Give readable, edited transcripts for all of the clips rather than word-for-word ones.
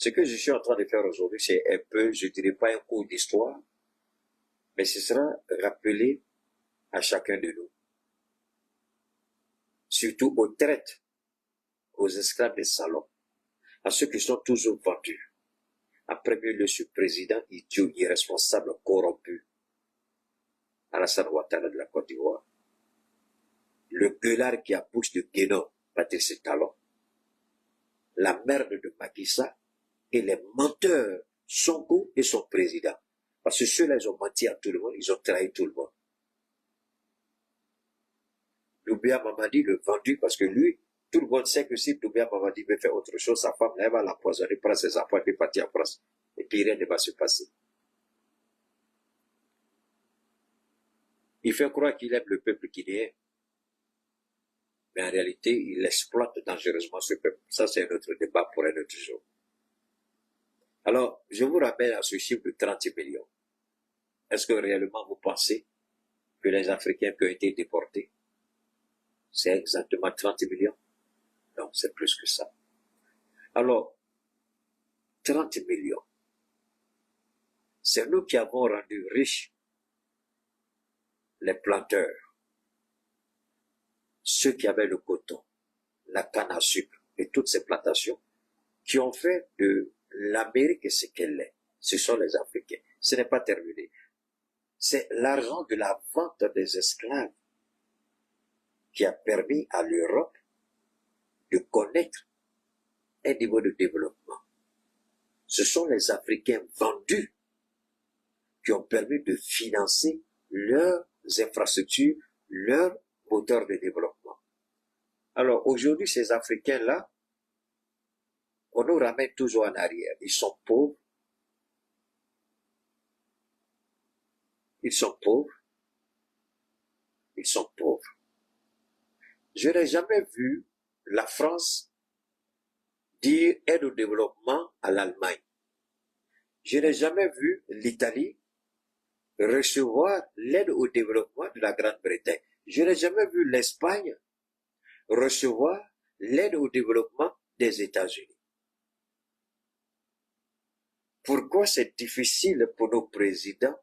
Ce que je suis en train de faire aujourd'hui, c'est un peu, je dirais pas un cours d'histoire, mais ce sera rappelé à chacun de nous. Surtout aux traites, aux esclaves des salons, à ceux qui sont toujours vendus. En premier lieu, ce président idiot, irresponsable, corrompu, Alassane Ouattara de la Côte d'Ivoire, le gueulard qui accouche de Guénon, Patrice Talon, la merde de Macky Sall et les menteurs, Sonko et son président. Parce que ceux-là, ils ont menti à tout le monde, ils ont trahi tout le monde. Doumbouya Mamadi, le vendu, parce que lui, tout le monde sait que si Doumbouya Mamadi veut faire autre chose, sa femme, elle va l'empoisonner, prendre ses enfants et partir en France. Et puis rien ne va se passer. Il fait croire qu'il aime le peuple guinéen. Mais en réalité, il exploite dangereusement ce peuple. Ça, c'est un autre débat pour un autre jour. Alors, je vous ramène à ce chiffre de 30 millions. Est-ce que réellement vous pensez que les Africains qui ont été déportés, c'est exactement 30 millions? Non, c'est plus que ça. Alors, 30 millions. C'est nous qui avons rendu riches les planteurs, ceux qui avaient le coton, la canne à sucre et toutes ces plantations qui ont fait de l'Amérique ce qu'elle est. Ce sont les Africains. Ce n'est pas terminé. C'est l'argent de la vente des esclaves qui a permis à l'Europe de connaître un niveau de développement. Ce sont les Africains vendus qui ont permis de financer leurs infrastructures, leurs moteurs de développement. Alors aujourd'hui, ces Africains-là, on nous ramène toujours en arrière. Ils sont pauvres. Ils sont pauvres. Ils sont pauvres. Je n'ai jamais vu la France dire aide au développement à l'Allemagne. Je n'ai jamais vu l'Italie recevoir l'aide au développement de la Grande-Bretagne. Je n'ai jamais vu l'Espagne recevoir l'aide au développement des États-Unis. Pourquoi c'est difficile pour nos présidents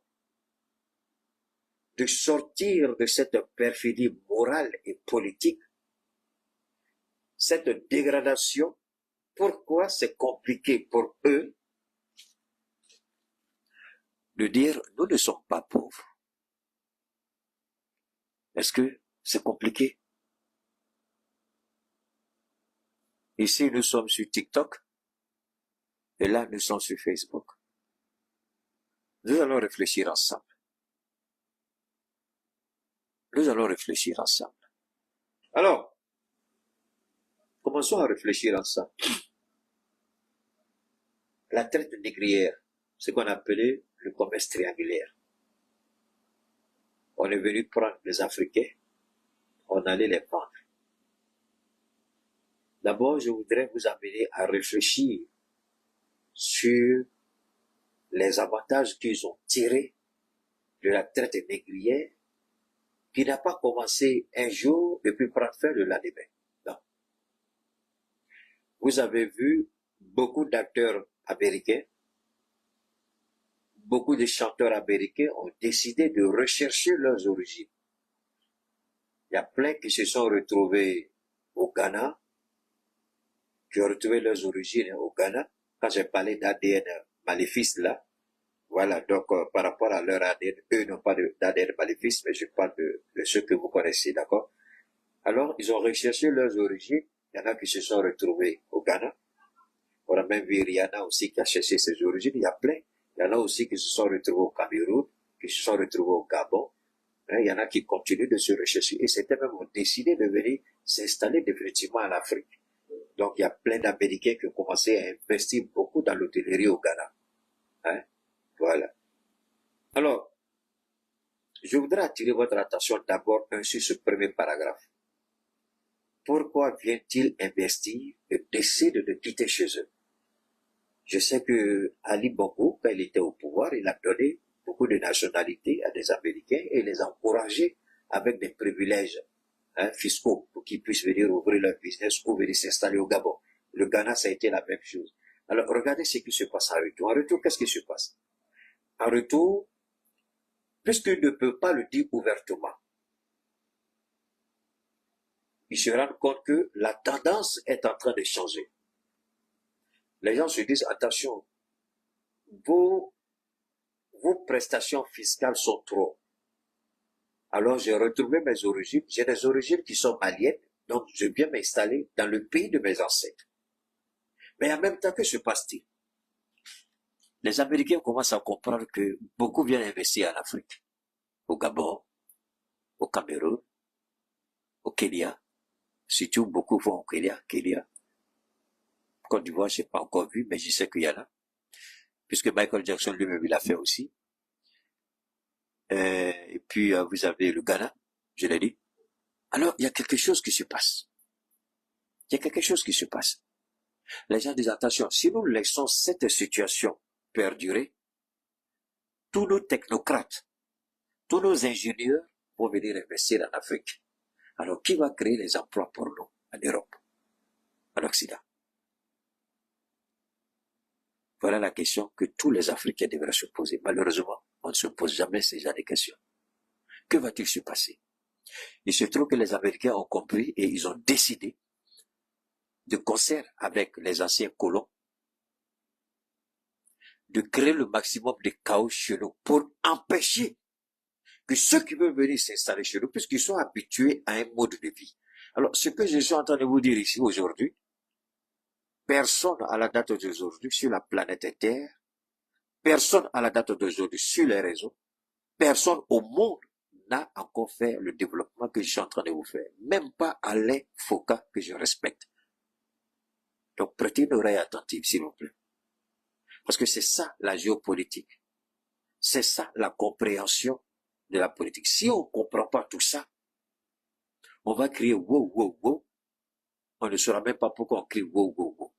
de sortir de cette perfidie morale et politique, cette dégradation? Pourquoi c'est compliqué pour eux de dire nous ne sommes pas pauvres? Est-ce que c'est compliqué? Ici, nous sommes sur TikTok et là, nous sommes sur Facebook. Nous allons réfléchir ensemble. Nous allons réfléchir ensemble. Alors, commençons à réfléchir ensemble. La traite négrière, ce qu'on appelait le commerce triangulaire. On est venu prendre les Africains, on allait les vendre. D'abord, je voudrais vous amener à réfléchir sur les avantages qu'ils ont tirés de la traite négrière, qui n'a pas commencé un jour et puis prendre fin le lendemain. Non. Vous avez vu beaucoup d'acteurs américains, beaucoup de chanteurs américains ont décidé de rechercher leurs origines. Il y a plein qui se sont retrouvés au Ghana, qui ont retrouvé leurs origines au Ghana. Quand j'ai parlé d'ADN maléfice là, voilà, donc par rapport à leur ADN, eux n'ont pas d'ADN maléfice, mais je parle de ceux que vous connaissez, d'accord? Alors, ils ont recherché leurs origines. Il y en a qui se sont retrouvés au Ghana. On a même vu Rihanna aussi qui a cherché ses origines. Il y a plein. Il y en a aussi qui se sont retrouvés au Cameroun, qui se sont retrouvés au Gabon. Il y en a qui continuent de se rechercher. Et certains même ont décidé de venir s'installer définitivement en Afrique. Donc, il y a plein d'Américains qui ont commencé à investir beaucoup dans l'hôtellerie au Ghana. Hein? Voilà. Alors, je voudrais attirer votre attention d'abord sur ce premier paragraphe. Pourquoi vient-il investir et décide de quitter chez eux? Je sais que Ali Bongo, quand il était au pouvoir, il a donné beaucoup de nationalités à des Américains et les a encouragés avec des privilèges fiscaux pour qu'ils puissent venir ouvrir leur business ou venir s'installer au Gabon. Le Ghana, ça a été la même chose. Alors, regardez ce qui se passe en retour. En retour, qu'est-ce qui se passe? En retour, puisqu'il ne peut pas le dire ouvertement, il se rend compte que la tendance est en train de changer. Les gens se disent, attention, vos prestations fiscales sont trop. Alors, j'ai retrouvé mes origines. J'ai des origines qui sont maliennes, donc je viens m'installer dans le pays de mes ancêtres. Mais en même temps, que se passe-t-il? Les Américains commencent à comprendre que beaucoup viennent investir en Afrique, au Gabon, au Cameroun, au Kenya. Surtout, beaucoup vont au Kenya. Côte d'Ivoire, je n'ai pas encore vu, mais je sais qu'il y en a. Puisque Michael Jackson lui-même, il l'a fait aussi. Et puis, vous avez le Ghana, je l'ai dit. Alors, il y a quelque chose qui se passe. Il y a quelque chose qui se passe. Les gens disent, attention, si nous laissons cette situation perdurer, tous nos technocrates, tous nos ingénieurs vont venir investir en Afrique. Alors, qui va créer les emplois pour nous en Europe, en Occident? Voilà la question que tous les Africains devraient se poser. Malheureusement, on ne se pose jamais ces genre de questions. Que va-t-il se passer? Il se trouve que les Américains ont compris et ils ont décidé, de concert avec les anciens colons, de créer le maximum de chaos chez nous pour empêcher que ceux qui veulent venir s'installer chez nous, puisqu'ils sont habitués à un mode de vie. Alors, ce que je suis en train de vous dire ici aujourd'hui, personne à la date d'aujourd'hui sur la planète Terre, personne à la date d'aujourd'hui sur les réseaux, personne au monde n'a encore fait le développement que je suis en train de vous faire. Même pas Alain Foucault que je respecte. Donc, prêtez une oreille attentive, s'il vous plaît. Parce que c'est ça la géopolitique. C'est ça la compréhension de la politique. Si on ne comprend pas tout ça, on va crier wow, wow, wow. On ne saura même pas pourquoi on crie wow, wow, wow.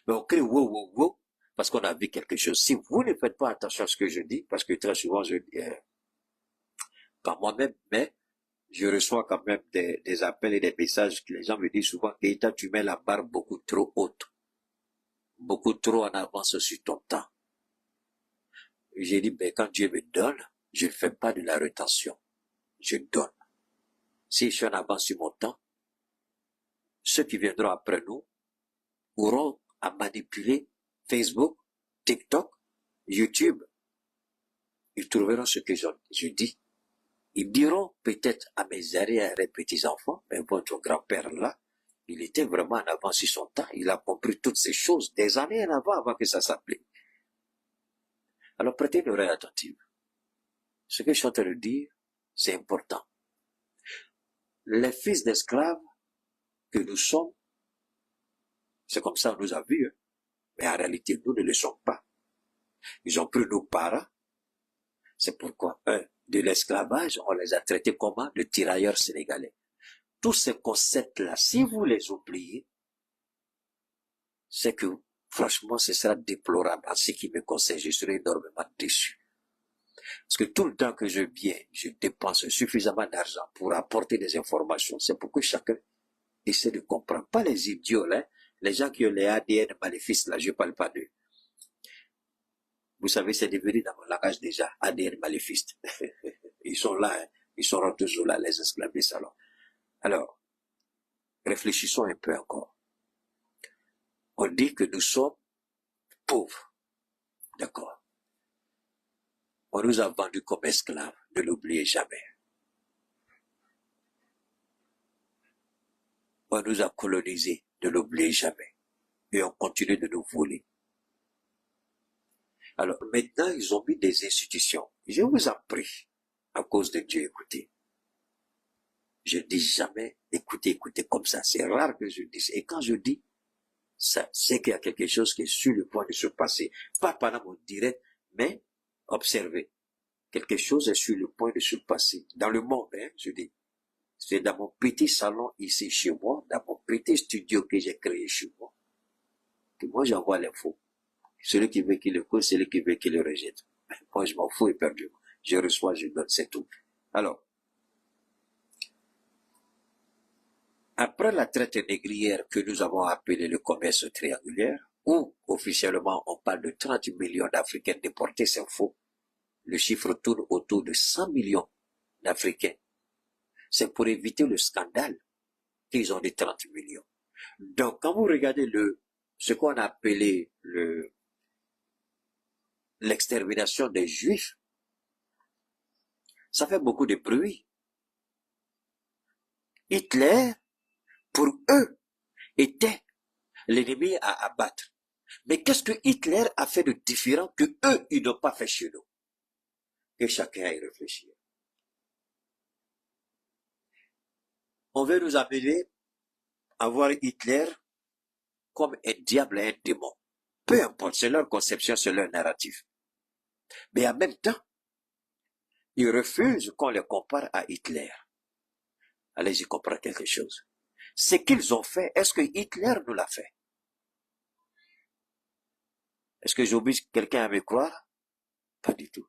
Mais on crie wow, wow, wow parce qu'on a vu quelque chose. Si vous ne faites pas attention à ce que je dis, parce que très souvent je dis, quand moi-même, mais je reçois quand même des appels et des messages que les gens me disent souvent, Keïta, tu mets la barre beaucoup trop haute, beaucoup trop en avance sur ton temps. J'ai dit, ben, quand Dieu me donne, je ne fais pas de la rétention. Je donne. Si je suis en avance sur mon temps, ceux qui viendront après nous auront à manipuler Facebook, TikTok, YouTube. Ils trouveront ce que je dis. Ils diront peut-être à mes arrière et petits-enfants, mais votre grand-père là, il était vraiment en avance sur son temps. Il a compris toutes ces choses des années en avant que ça s'applique. Alors prêtez une oreille attentive. Ce que je suis en train de dire, c'est important. Les fils d'esclaves que nous sommes, c'est comme ça on nous a vus, hein. Mais en réalité, nous ne le sommes pas. Ils ont pris nos parents. C'est pourquoi, de l'esclavage, on les a traités comment? De tirailleurs sénégalais. Tous ces concepts-là, si vous les oubliez, c'est que, franchement, ce sera déplorable. En ce qui me concerne, je serai énormément déçu. Parce que tout le temps que je viens, je dépense suffisamment d'argent pour apporter des informations. C'est pour que chacun essaie de comprendre. Pas les idiots, là. Les gens qui ont les ADN maléfices, là, je ne parle pas d'eux. Vous savez, c'est devenu dans mon langage déjà, ADN maléfiques. Ils sont là, hein. Ils seront toujours là, les esclavistes, alors, réfléchissons un peu encore. On dit que nous sommes pauvres. D'accord. On nous a vendus comme esclaves, ne l'oubliez jamais. On nous a colonisés, ne l'oubliez jamais. Et on continue de nous voler. Alors maintenant, ils ont mis des institutions. Je vous en prie, à cause de Dieu, écoutez. Je dis jamais, écoutez comme ça. C'est rare que je dise. Et quand je dis ça, c'est qu'il y a quelque chose qui est sur le point de se passer. Pas pendant mon direct, mais observez. Quelque chose est sur le point de se passer. Dans le monde, hein, je dis. C'est dans mon petit salon ici chez moi, dans mon petit studio que j'ai créé chez moi, que moi j'envoie l'info. Celui qui veut qu'il le écoute, celui qui veut qu'il le rejette. Moi je m'en fous éperdument. Je reçois, je donne, c'est tout. Alors, après la traite négrière que nous avons appelée le commerce triangulaire, où officiellement on parle de 30 millions d'Africains déportés, c'est faux. Le chiffre tourne autour de 100 millions d'Africains. C'est pour éviter le scandale qu'ils ont des 30 millions. Donc, quand vous regardez ce qu'on a appelé l'extermination des Juifs, ça fait beaucoup de bruit. Hitler, pour eux, était l'ennemi à abattre. Mais qu'est-ce que Hitler a fait de différent que eux, ils n'ont pas fait chez nous? Que chacun aille réfléchir. On veut nous amener à voir Hitler comme un diable et un démon. Peu importe, c'est leur conception, c'est leur narratif. Mais en même temps, ils refusent qu'on les compare à Hitler. Allez-y comprendre quelque chose. Ce qu'ils ont fait, est-ce que Hitler nous l'a fait? Est-ce que j'oblige quelqu'un à me croire? Pas du tout.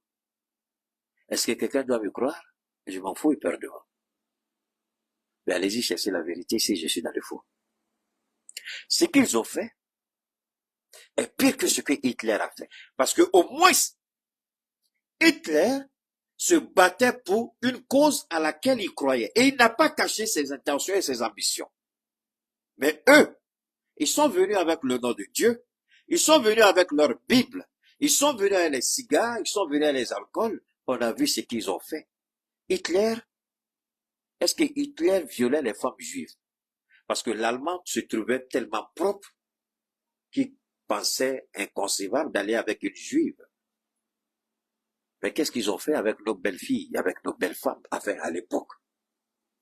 Est-ce que quelqu'un doit me croire? Je m'en fous, il perd de moi. Mais allez-y chercher la vérité si je suis dans le faux. Ce qu'ils ont fait est pire que ce que Hitler a fait. Parce que au moins, Hitler se battait pour une cause à laquelle il croyait. Et il n'a pas caché ses intentions et ses ambitions. Mais eux, ils sont venus avec le nom de Dieu. Ils sont venus avec leur Bible. Ils sont venus avec les cigares. Ils sont venus avec les alcools. On a vu ce qu'ils ont fait. Hitler, est-ce que Hitler violait les femmes juives? Parce que l'Allemand se trouvait tellement propre qu'il pensait inconcevable d'aller avec une juive. Mais qu'est-ce qu'ils ont fait avec nos belles filles, avec nos belles femmes, enfin à l'époque?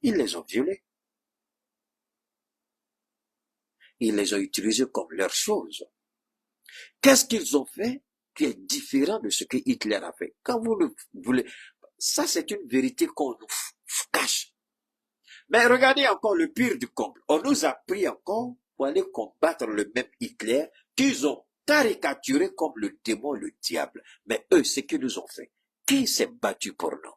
Ils les ont violées. Ils les ont utilisées comme leur chose. Qu'est-ce qu'ils ont fait qui est différent de ce que Hitler a fait? Quand vous le voulez, ça c'est une vérité qu'on nous cache. Mais regardez encore le pire du comble. On nous a pris encore pour aller combattre le même Hitler qu'ils ont caricaturé comme le démon, le diable. Mais eux, ce qu'ils nous ont fait, qui s'est battu pour nous?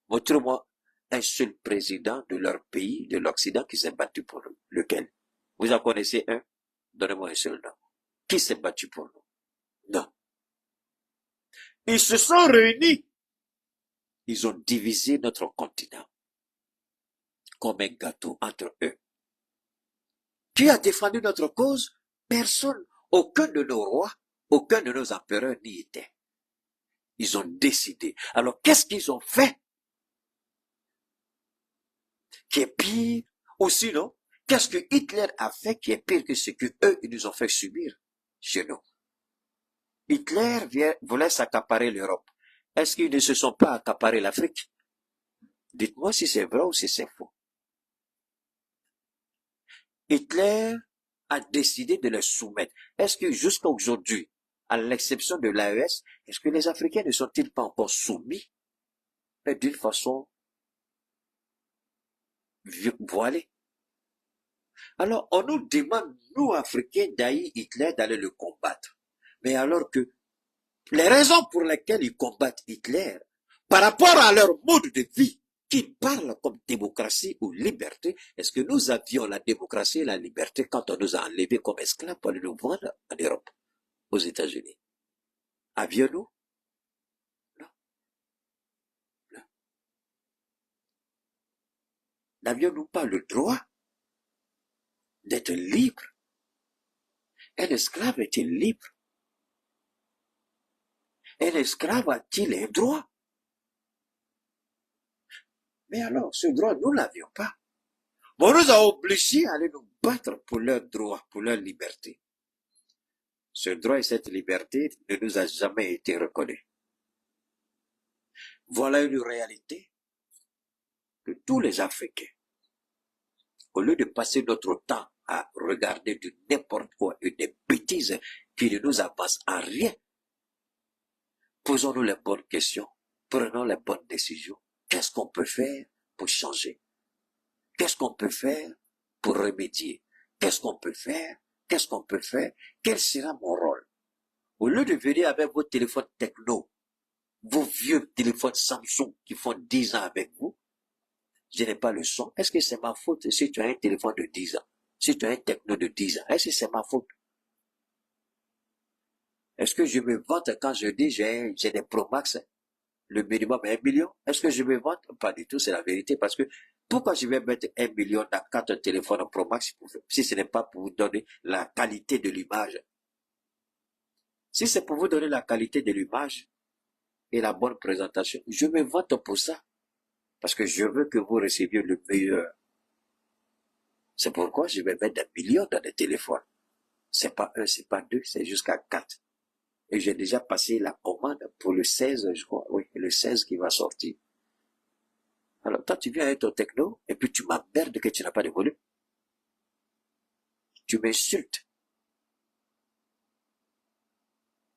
Montrez-moi un seul président de leur pays, de l'Occident, qui s'est battu pour nous. Lequel? Vous en connaissez un? Donnez-moi un seul nom. Qui s'est battu pour nous? Non. Ils se sont réunis. Ils ont divisé notre continent comme un gâteau entre eux. Qui a défendu notre cause? Personne. Aucun de nos rois, aucun de nos empereurs n'y était. Ils ont décidé. Alors, qu'est-ce qu'ils ont fait? Qui est pire? Ou sinon, qu'est-ce que Hitler a fait qui est pire que ce que eux, ils nous ont fait subir chez nous? Hitler voulait s'accaparer l'Europe. Est-ce qu'ils ne se sont pas accaparés l'Afrique? Dites-moi si c'est vrai ou si c'est faux. Hitler a décidé de les soumettre. Est-ce que jusqu'à aujourd'hui, à l'exception de l'AES, est-ce que les Africains ne sont-ils pas encore soumis, mais d'une façon voilée? Alors, on nous demande, nous, Africains, d'haïr Hitler, d'aller le combattre. Mais alors que les raisons pour lesquelles ils combattent Hitler, par rapport à leur mode de vie, qui parlent comme démocratie ou liberté, est-ce que nous avions la démocratie et la liberté quand on nous a enlevés comme esclaves pour nous vendre en Europe, aux États-Unis? Avions-nous? Non. Non. N'avions-nous pas le droit d'être libre? Un esclave est-il libre? Un esclave a-t-il un droit? Mais alors, ce droit, nous ne l'avions pas. On nous a obligés à aller nous battre pour leurs droits, pour leur liberté. Ce droit et cette liberté ne nous a jamais été reconnus. Voilà une réalité que tous les Africains, au lieu de passer notre temps à regarder du n'importe quoi et des bêtises qui ne nous avancent en rien, posons-nous les bonnes questions, prenons les bonnes décisions. Qu'est-ce qu'on peut faire pour changer? Qu'est-ce qu'on peut faire pour remédier? Qu'est-ce qu'on peut faire? Qu'est-ce qu'on peut faire? Quel sera mon rôle? Au lieu de venir avec vos téléphones techno, vos vieux téléphones Samsung qui font 10 ans avec vous, je n'ai pas le son. Est-ce que c'est ma faute si tu as un téléphone de 10 ans? Si tu as un techno de 10 ans, est-ce que c'est ma faute? Est-ce que je me vante quand je dis j'ai des Pro Max, le minimum est 1 million? Est-ce que je me vante? Pas du tout, c'est la vérité. Parce que pourquoi je vais mettre 1 million dans 4 téléphones Pro Max si ce n'est pas pour vous donner la qualité de l'image? Si c'est pour vous donner la qualité de l'image et la bonne présentation, je me vante pour ça. Parce que je veux que vous receviez le meilleur. C'est pourquoi je vais mettre 1 million dans les téléphones. C'est pas un, c'est pas deux, c'est jusqu'à 4. Et j'ai déjà passé la commande pour le 16, je crois. Oui, le 16 qui va sortir. Alors, toi, tu viens avec ton techno, et puis tu m'emmerdes que tu n'as pas de volume. Tu m'insultes.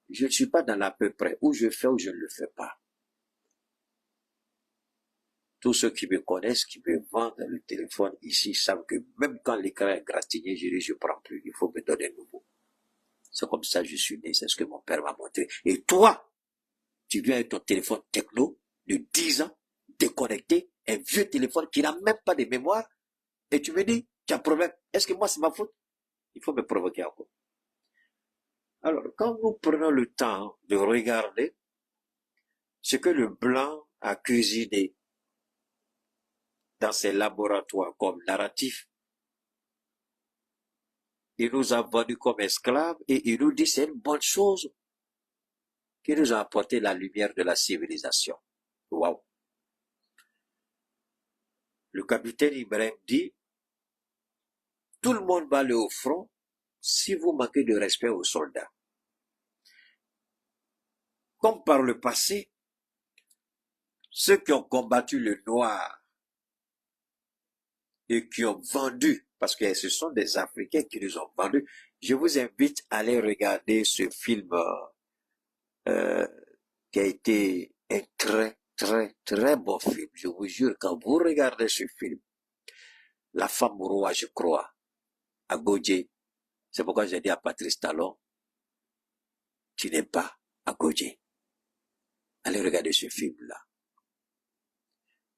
Je ne suis pas dans l'à peu près. Ou je fais ou je ne le fais pas. Tous ceux qui me connaissent, qui me vendent le téléphone ici, savent que même quand l'écran est gratigné, je dis, je prends plus. Il faut me donner un nouveau. C'est comme ça que je suis né. C'est ce que mon père m'a montré. Et toi, tu viens avec ton téléphone techno de 10 ans, déconnecté, un vieux téléphone qui n'a même pas de mémoire, et tu me dis, tu as un problème. Est-ce que moi, c'est ma faute? Il faut me provoquer encore. Alors, quand nous prenons le temps de regarder ce que le blanc a cuisiné dans ses laboratoires comme narratif, il nous a vendus comme esclaves et il nous dit c'est une bonne chose qui nous a apporté la lumière de la civilisation. Waouh! Le capitaine Ibrahim dit, tout le monde va aller au front si vous manquez de respect aux soldats. Comme par le passé, ceux qui ont combattu le noir et qui ont vendu, parce que ce sont des Africains qui nous ont vendus, je vous invite à aller regarder ce film qui a été un très, très, très bon film. Je vous jure, quand vous regardez ce film, La femme roi, je crois, à Godje, c'est pourquoi j'ai dit à Patrice Talon, tu n'es pas à Godje. Allez regarder ce film-là.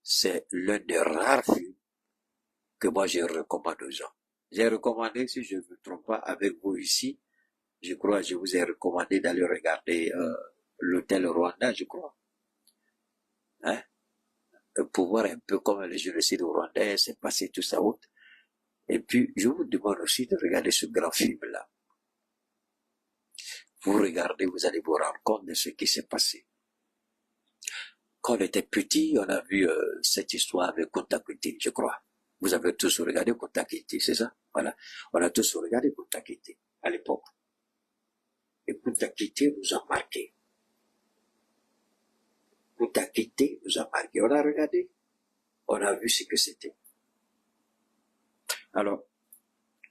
C'est l'un des rares films que moi je recommande aux gens. J'ai recommandé, si je ne me trompe pas, avec vous ici, je crois, je vous ai recommandé d'aller regarder l'hôtel Rwanda, je crois. Hein? Pour voir un peu comment le génocide rwandais s'est passé tout ça autre. Et puis, je vous demande aussi de regarder ce grand film-là. Vous regardez, vous allez vous rendre compte de ce qui s'est passé. Quand on était petit, on a vu cette histoire avec Kontakiti, je crois. Vous avez tous regardé Kontakiti, c'est ça? Voilà. On a tous regardé Kontakiti à l'époque. Et Kontakiti nous a marqué. Kontakiti nous a marqué. On a regardé. On a vu ce que c'était. Alors,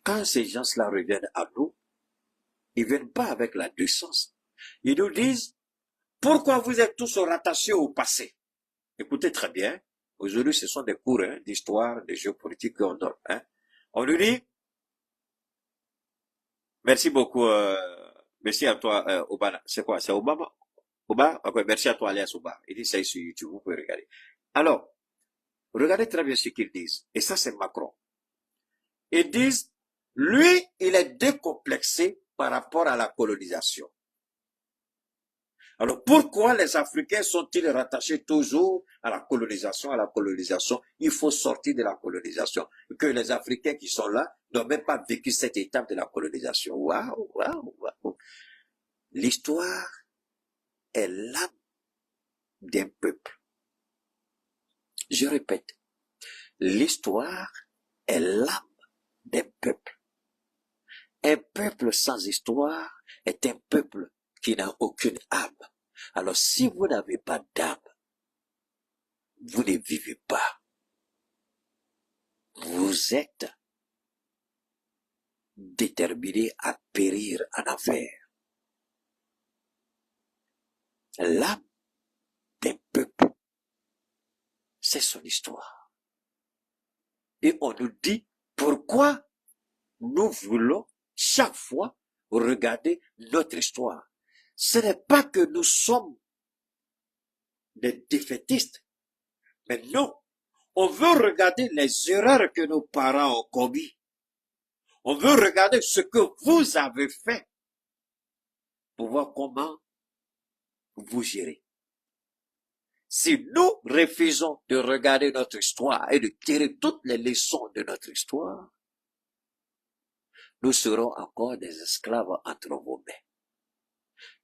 quand ces gens-là reviennent à nous, ils viennent pas avec la décence. Ils nous disent, pourquoi vous êtes tous rattachés au passé? Écoutez très bien. Aujourd'hui, ce sont des cours d'histoire, de géopolitique qu'on donne. On nous dit, merci beaucoup, merci à toi, Obama. C'est quoi? C'est Obama? Obama? Okay, merci à toi, alias Obama. Il dit ça sur YouTube, vous pouvez regarder. Alors, regardez très bien ce qu'ils disent. Et ça, c'est Macron. Ils disent, lui, il est décomplexé par rapport à la colonisation. Alors, pourquoi les Africains sont-ils rattachés toujours à la colonisation, Il faut sortir de la colonisation. Que les Africains qui sont là n'ont même pas vécu cette étape de la colonisation. Waouh, waouh, waouh. L'histoire est l'âme d'un peuple. Je répète, l'histoire est l'âme d'un peuple. Un peuple sans histoire est un peuple qui n'a aucune âme. Alors, si vous n'avez pas d'âme, vous ne vivez pas. Vous êtes déterminé à périr en enfer. L'âme d'un peuple, c'est son histoire. Et on nous dit pourquoi nous voulons chaque fois regarder notre histoire. Ce n'est pas que nous sommes des défaitistes, mais non, on veut regarder les erreurs que nos parents ont commises. On veut regarder ce que vous avez fait. pour voir comment vous gérez. Si nous refusons de regarder notre histoire et de tirer toutes les leçons de notre histoire, nous serons encore des esclaves entre vos mains.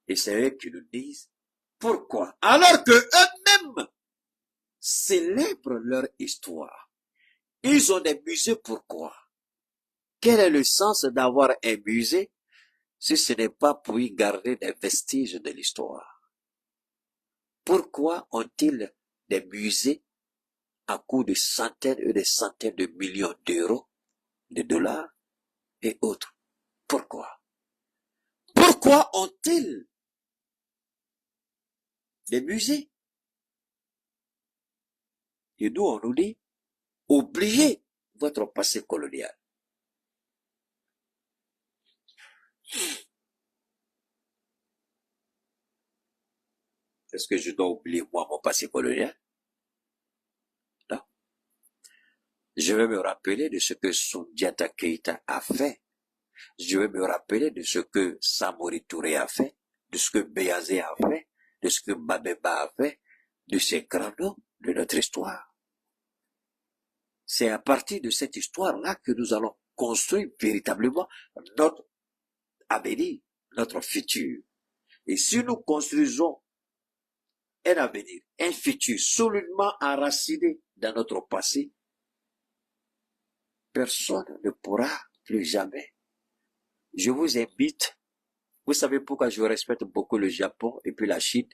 Et c'est eux qui nous disent, pourquoi? Alors que eux-mêmes célèbrent leur histoire. Ils ont des musées, pourquoi? Quel est le sens d'avoir un musée si ce n'est pas pour y garder des vestiges de l'histoire? Pourquoi ont-ils des musées à coût de centaines et des centaines de millions d'euros, de dollars et autres? Pourquoi? Pourquoi ont-ils des musées? Et nous, on nous dit, oubliez votre passé colonial. Est-ce que je dois oublier, moi, mon passé colonial? Non. Je vais me rappeler de ce que Soundiata Keïta a fait. Je vais me rappeler de ce que Samori Touré a fait, de ce que Béazé a fait, de ce que Babeba a fait, de ces grands noms de notre histoire. C'est à partir de cette histoire-là que nous allons construire véritablement notre avenir, notre futur. Et si nous construisons un avenir, un futur solidement enraciné dans notre passé, personne ne pourra plus jamais. Je vous invite, vous savez pourquoi je respecte beaucoup le Japon et puis la Chine,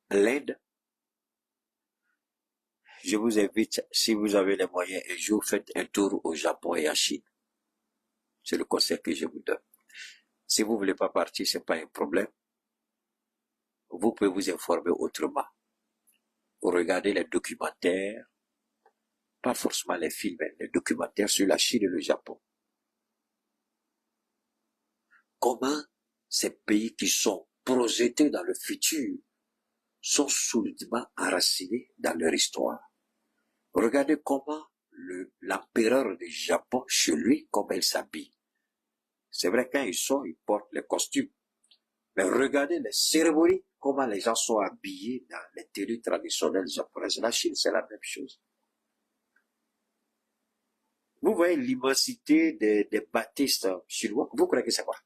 l'Inde. Je vous invite, si vous avez les moyens, un jour, faites un tour au Japon et en Chine. C'est le conseil que je vous donne. Si vous ne voulez pas partir, c'est pas un problème. Vous pouvez vous informer autrement. Vous regardez les documentaires, pas forcément les films, mais les documentaires sur la Chine et le Japon. Comment ces pays qui sont projetés dans le futur sont solidement enracinés dans leur histoire. Regardez comment l'empereur du Japon, chez lui, comment il s'habille. C'est vrai, quand ils sont, ils portent les costumes. Mais regardez les cérémonies, comment les gens sont habillés dans les tenues traditionnelles japonaises. La Chine, c'est la même chose. Vous voyez l'immensité des baptistes chinois. Vous croyez que c'est quoi?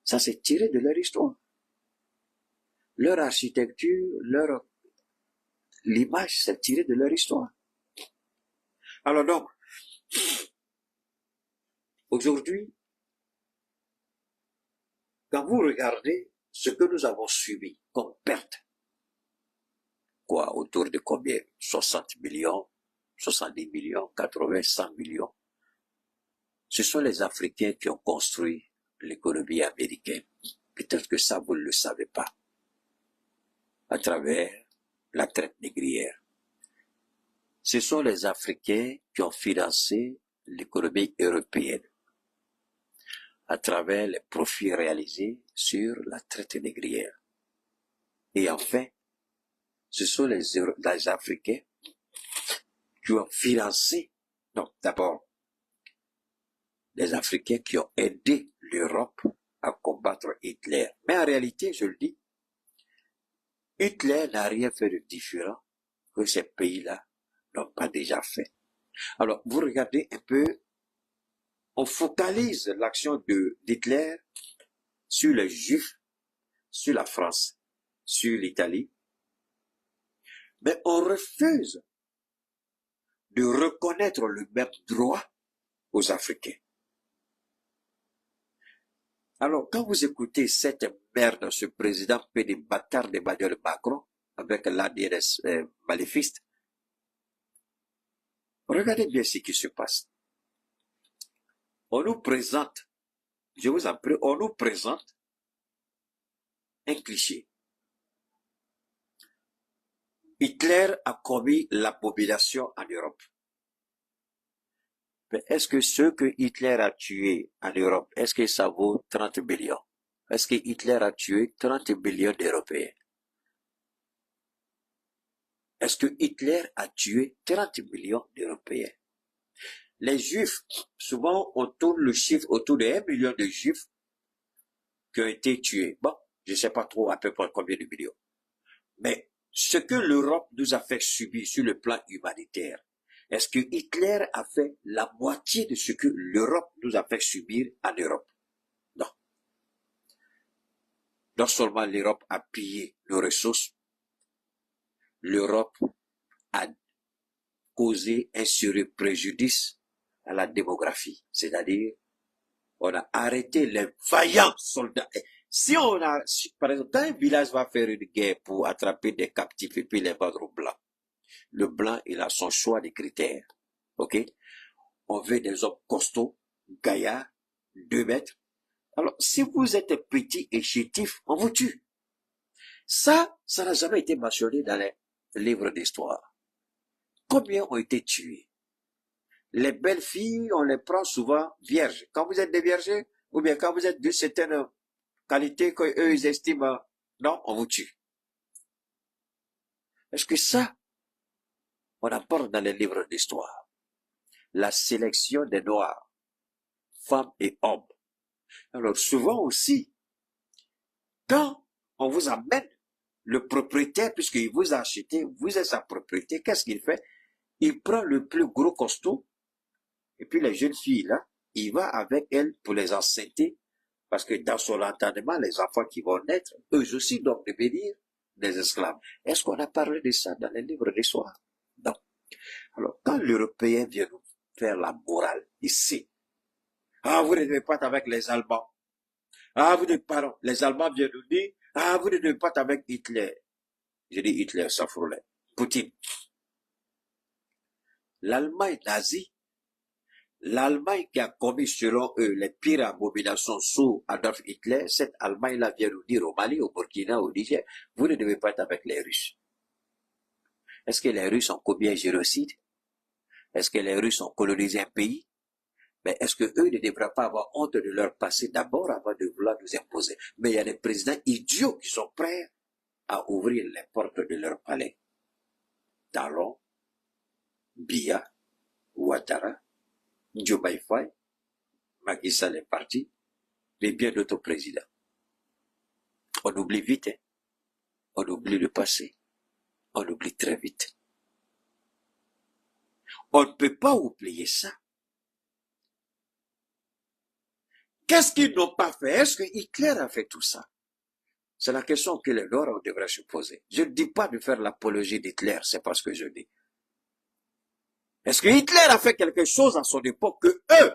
Ça, c'est tiré de leur histoire. Leur architecture, l'image, c'est tiré de leur histoire. Alors donc, aujourd'hui, quand vous regardez ce que nous avons subi comme perte, quoi, autour de combien? 60 millions, 70 millions, 80, 100 millions. Ce sont les Africains qui ont construit l'économie américaine. Peut-être que ça, vous ne le savez pas. À travers la traite négrière. Ce sont les Africains qui ont financé l'économie européenne à travers les profits réalisés sur la traite négrière. Et enfin, ce sont les Africains qui ont financé, non, d'abord, les Africains qui ont aidé l'Europe à combattre Hitler. Mais en réalité, je le dis, Hitler n'a rien fait de différent que ces pays-là n'ont pas déjà fait. Alors, vous regardez un peu, on focalise l'action d'Hitler sur les Juifs, sur la France, sur l'Italie, mais on refuse de reconnaître le même droit aux Africains. Alors, quand vous écoutez cette merde, ce président fait des bâtards d'Emmanuel Macron, avec l'ADN maléfiste, regardez bien ce qui se passe. On nous présente, je vous en prie, on nous présente un cliché. Hitler a commis l'abomination en Europe. Mais est-ce que ce que Hitler a tué en Europe, est-ce que ça vaut 30 millions? Est-ce que Hitler a tué 30 millions d'Européens? Est-ce que Hitler a tué 30 millions d'Européens? Les Juifs, souvent on tourne le chiffre autour de 1 million de Juifs qui ont été tués. Bon, je ne sais pas trop à peu près combien de millions. Mais ce que l'Europe nous a fait subir sur le plan humanitaire, est-ce que Hitler a fait la moitié de ce que l'Europe nous a fait subir en Europe? Non. Non seulement l'Europe a pillé nos ressources, l'Europe a causé un sérieux préjudice à la démographie. C'est-à-dire, on a arrêté les vaillants soldats. Si on a, par exemple, quand un village va faire une guerre pour attraper des captifs et puis les vendre aux blancs, le blanc, il a son choix de critères. OK? On veut des hommes costauds, gaillards, 2 mètres. Alors, si vous êtes petit et chétif, on vous tue. Ça n'a jamais été mentionné dans les livres d'histoire. Combien ont été tués? Les belles filles, on les prend souvent vierges. Quand vous êtes des vierges, ou bien quand vous êtes de certaines qualités qu'eux, ils estiment, non, on vous tue. Est-ce que ça, on apporte dans les livres d'histoire? La sélection des Noirs, femmes et hommes. Alors souvent aussi, quand on vous amène le propriétaire, puisqu'il vous a acheté, vous êtes sa propriété, qu'est-ce qu'il fait? Il prend le plus gros costaud, et puis les jeunes filles, là, il va avec elles pour les enceinter, parce que dans son entendement, les enfants qui vont naître, eux aussi doivent devenir des esclaves. Est-ce qu'on a parlé de ça dans les livres d'histoire? Non. Alors, quand l'Européen vient nous faire la morale ici, ah, vous ne devez pas être avec les Allemands. Ah, vous ne devez pas, les Allemands viennent nous dire, ah, vous ne devez pas être avec Hitler. Je dis Hitler, ça frôlait. Poutine. L'Allemagne nazie, l'Allemagne qui a commis selon eux les pires abominations sous Adolf Hitler, cette Allemagne-là vient nous dire au Mali, au Burkina, au Niger, vous ne devez pas être avec les Russes. Est-ce que les Russes ont commis un génocide? Est-ce que les Russes ont colonisé un pays? Mais est-ce que eux ne devraient pas avoir honte de leur passé d'abord avant de vouloir nous imposer? Mais il y a des présidents idiots qui sont prêts à ouvrir les portes de leur palais. Talon, Biya, Ouattara, Diomaye Faye, Macky Sall est parti, mais bien d'autres présidents. On oublie vite, hein? On oublie le passé. On oublie très vite. On ne peut pas oublier ça. Qu'est-ce qu'ils n'ont pas fait? Est-ce que Hitler a fait tout ça? C'est la question que les Noirs devraient se poser. Je ne dis pas de faire l'apologie d'Hitler, c'est pas ce que je dis. Est-ce que Hitler a fait quelque chose à son époque que eux,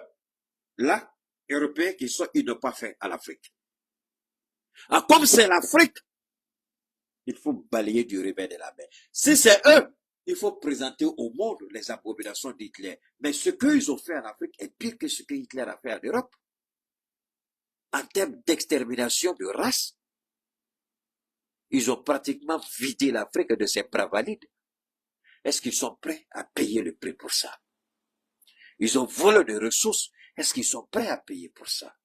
là, Européens qui sont, ils n'ont pas fait à l'Afrique? Ah, comme c'est l'Afrique, il faut balayer du revers de la main. Si c'est eux, il faut présenter au monde les abominations d'Hitler. Mais ce qu'ils ont fait en Afrique est pire que ce que Hitler a fait en Europe. En termes d'extermination de race, ils ont pratiquement vidé l'Afrique de ses bras valides. Est-ce qu'ils sont prêts à payer le prix pour ça? Ils ont volé des ressources. Est-ce qu'ils sont prêts à payer pour ça?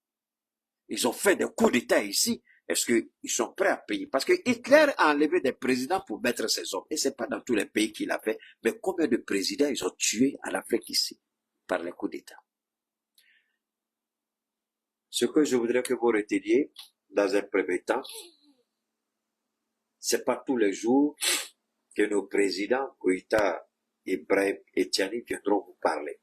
Ils ont fait des coups d'État ici. Est-ce qu'ils sont prêts à payer? Parce que Hitler a enlevé des présidents pour mettre ses hommes. Et c'est pas dans tous les pays qu'il a fait. Mais combien de présidents ils ont tués en Afrique ici par les coups d'État? Ce que je voudrais que vous reteniez dans un premier temps, c'est pas tous les jours que nos présidents, Koïta, Ibrahim et Tiani viendront vous parler.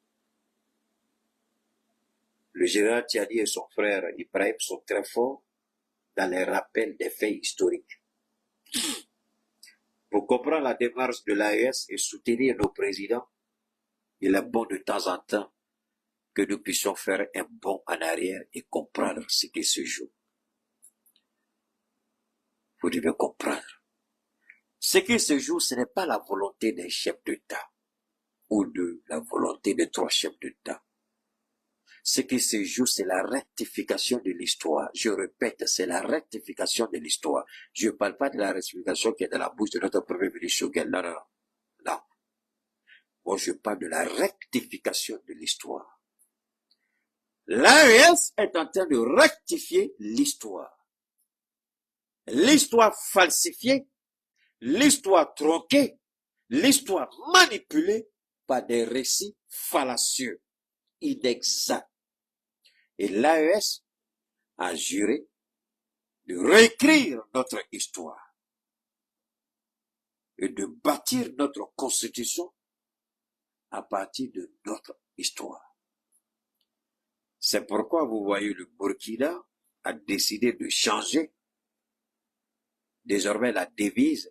Le général Tiani et son frère Ibrahim sont très forts dans les rappels des faits historiques. Pour comprendre la démarche de l'AES et soutenir nos présidents, il est bon de temps en temps que nous puissions faire un bond en arrière et comprendre ce qui se joue. Vous devez comprendre. Ce qui se joue, ce n'est pas la volonté d'un chef d'État ou de la volonté de 3 chefs d'État. Ce qui se joue, c'est la rectification de l'histoire. Je répète, c'est la rectification de l'histoire. Je ne parle pas de la rectification qui est dans la bouche de notre premier ministre Choguel. Non, non, non. Non. Moi, je parle de la rectification de l'histoire. L'AES est en train de rectifier l'histoire. L'histoire falsifiée, l'histoire tronquée, l'histoire manipulée par des récits fallacieux, inexacts. Et l'AES a juré de réécrire notre histoire et de bâtir notre constitution à partir de notre histoire. C'est pourquoi vous voyez le Burkina a décidé de changer. Désormais, la devise,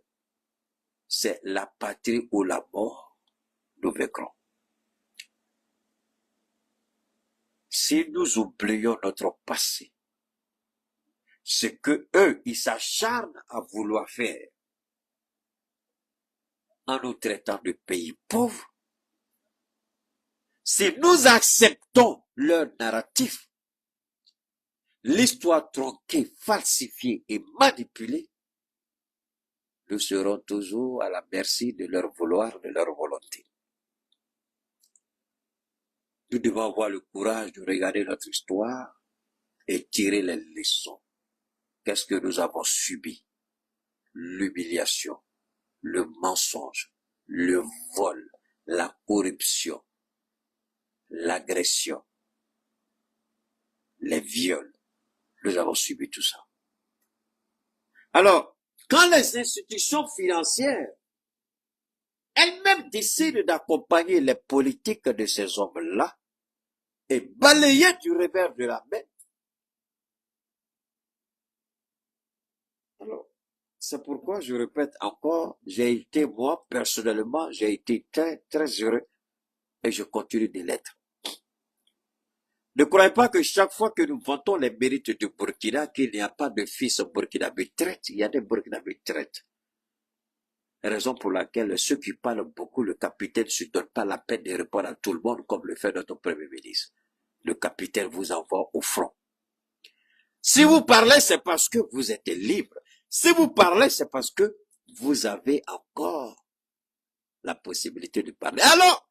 c'est la patrie ou la mort, nous vaincrons. Si nous oublions notre passé, ce que eux, ils s'acharnent à vouloir faire en nous traitant de pays pauvres, si nous acceptons leur narratif, l'histoire tronquée, falsifiée et manipulée, nous serons toujours à la merci de leur vouloir, de leur volonté. Nous devons avoir le courage de regarder notre histoire et tirer les leçons. Qu'est-ce que nous avons subi? L'humiliation, le mensonge, le vol, la corruption, l'agression, les viols. Nous avons subi tout ça. Alors, quand les institutions financières elles-mêmes décident d'accompagner les politiques de ces hommes-là et balayer du revers de la main, alors, c'est pourquoi je répète encore, moi, personnellement, j'ai été très, très heureux et je continue de l'être. Ne croyez pas que chaque fois que nous vantons les mérites du Burkina, qu'il n'y a pas de fils burkinabé traite, il y a des burkinabés traites. Raison pour laquelle ceux qui parlent beaucoup, le capitaine ne se donne pas la peine de répondre à tout le monde comme le fait notre Premier ministre. Le capitaine vous envoie au front. Si vous parlez, c'est parce que vous êtes libre. Si vous parlez, c'est parce que vous avez encore la possibilité de parler. Alors,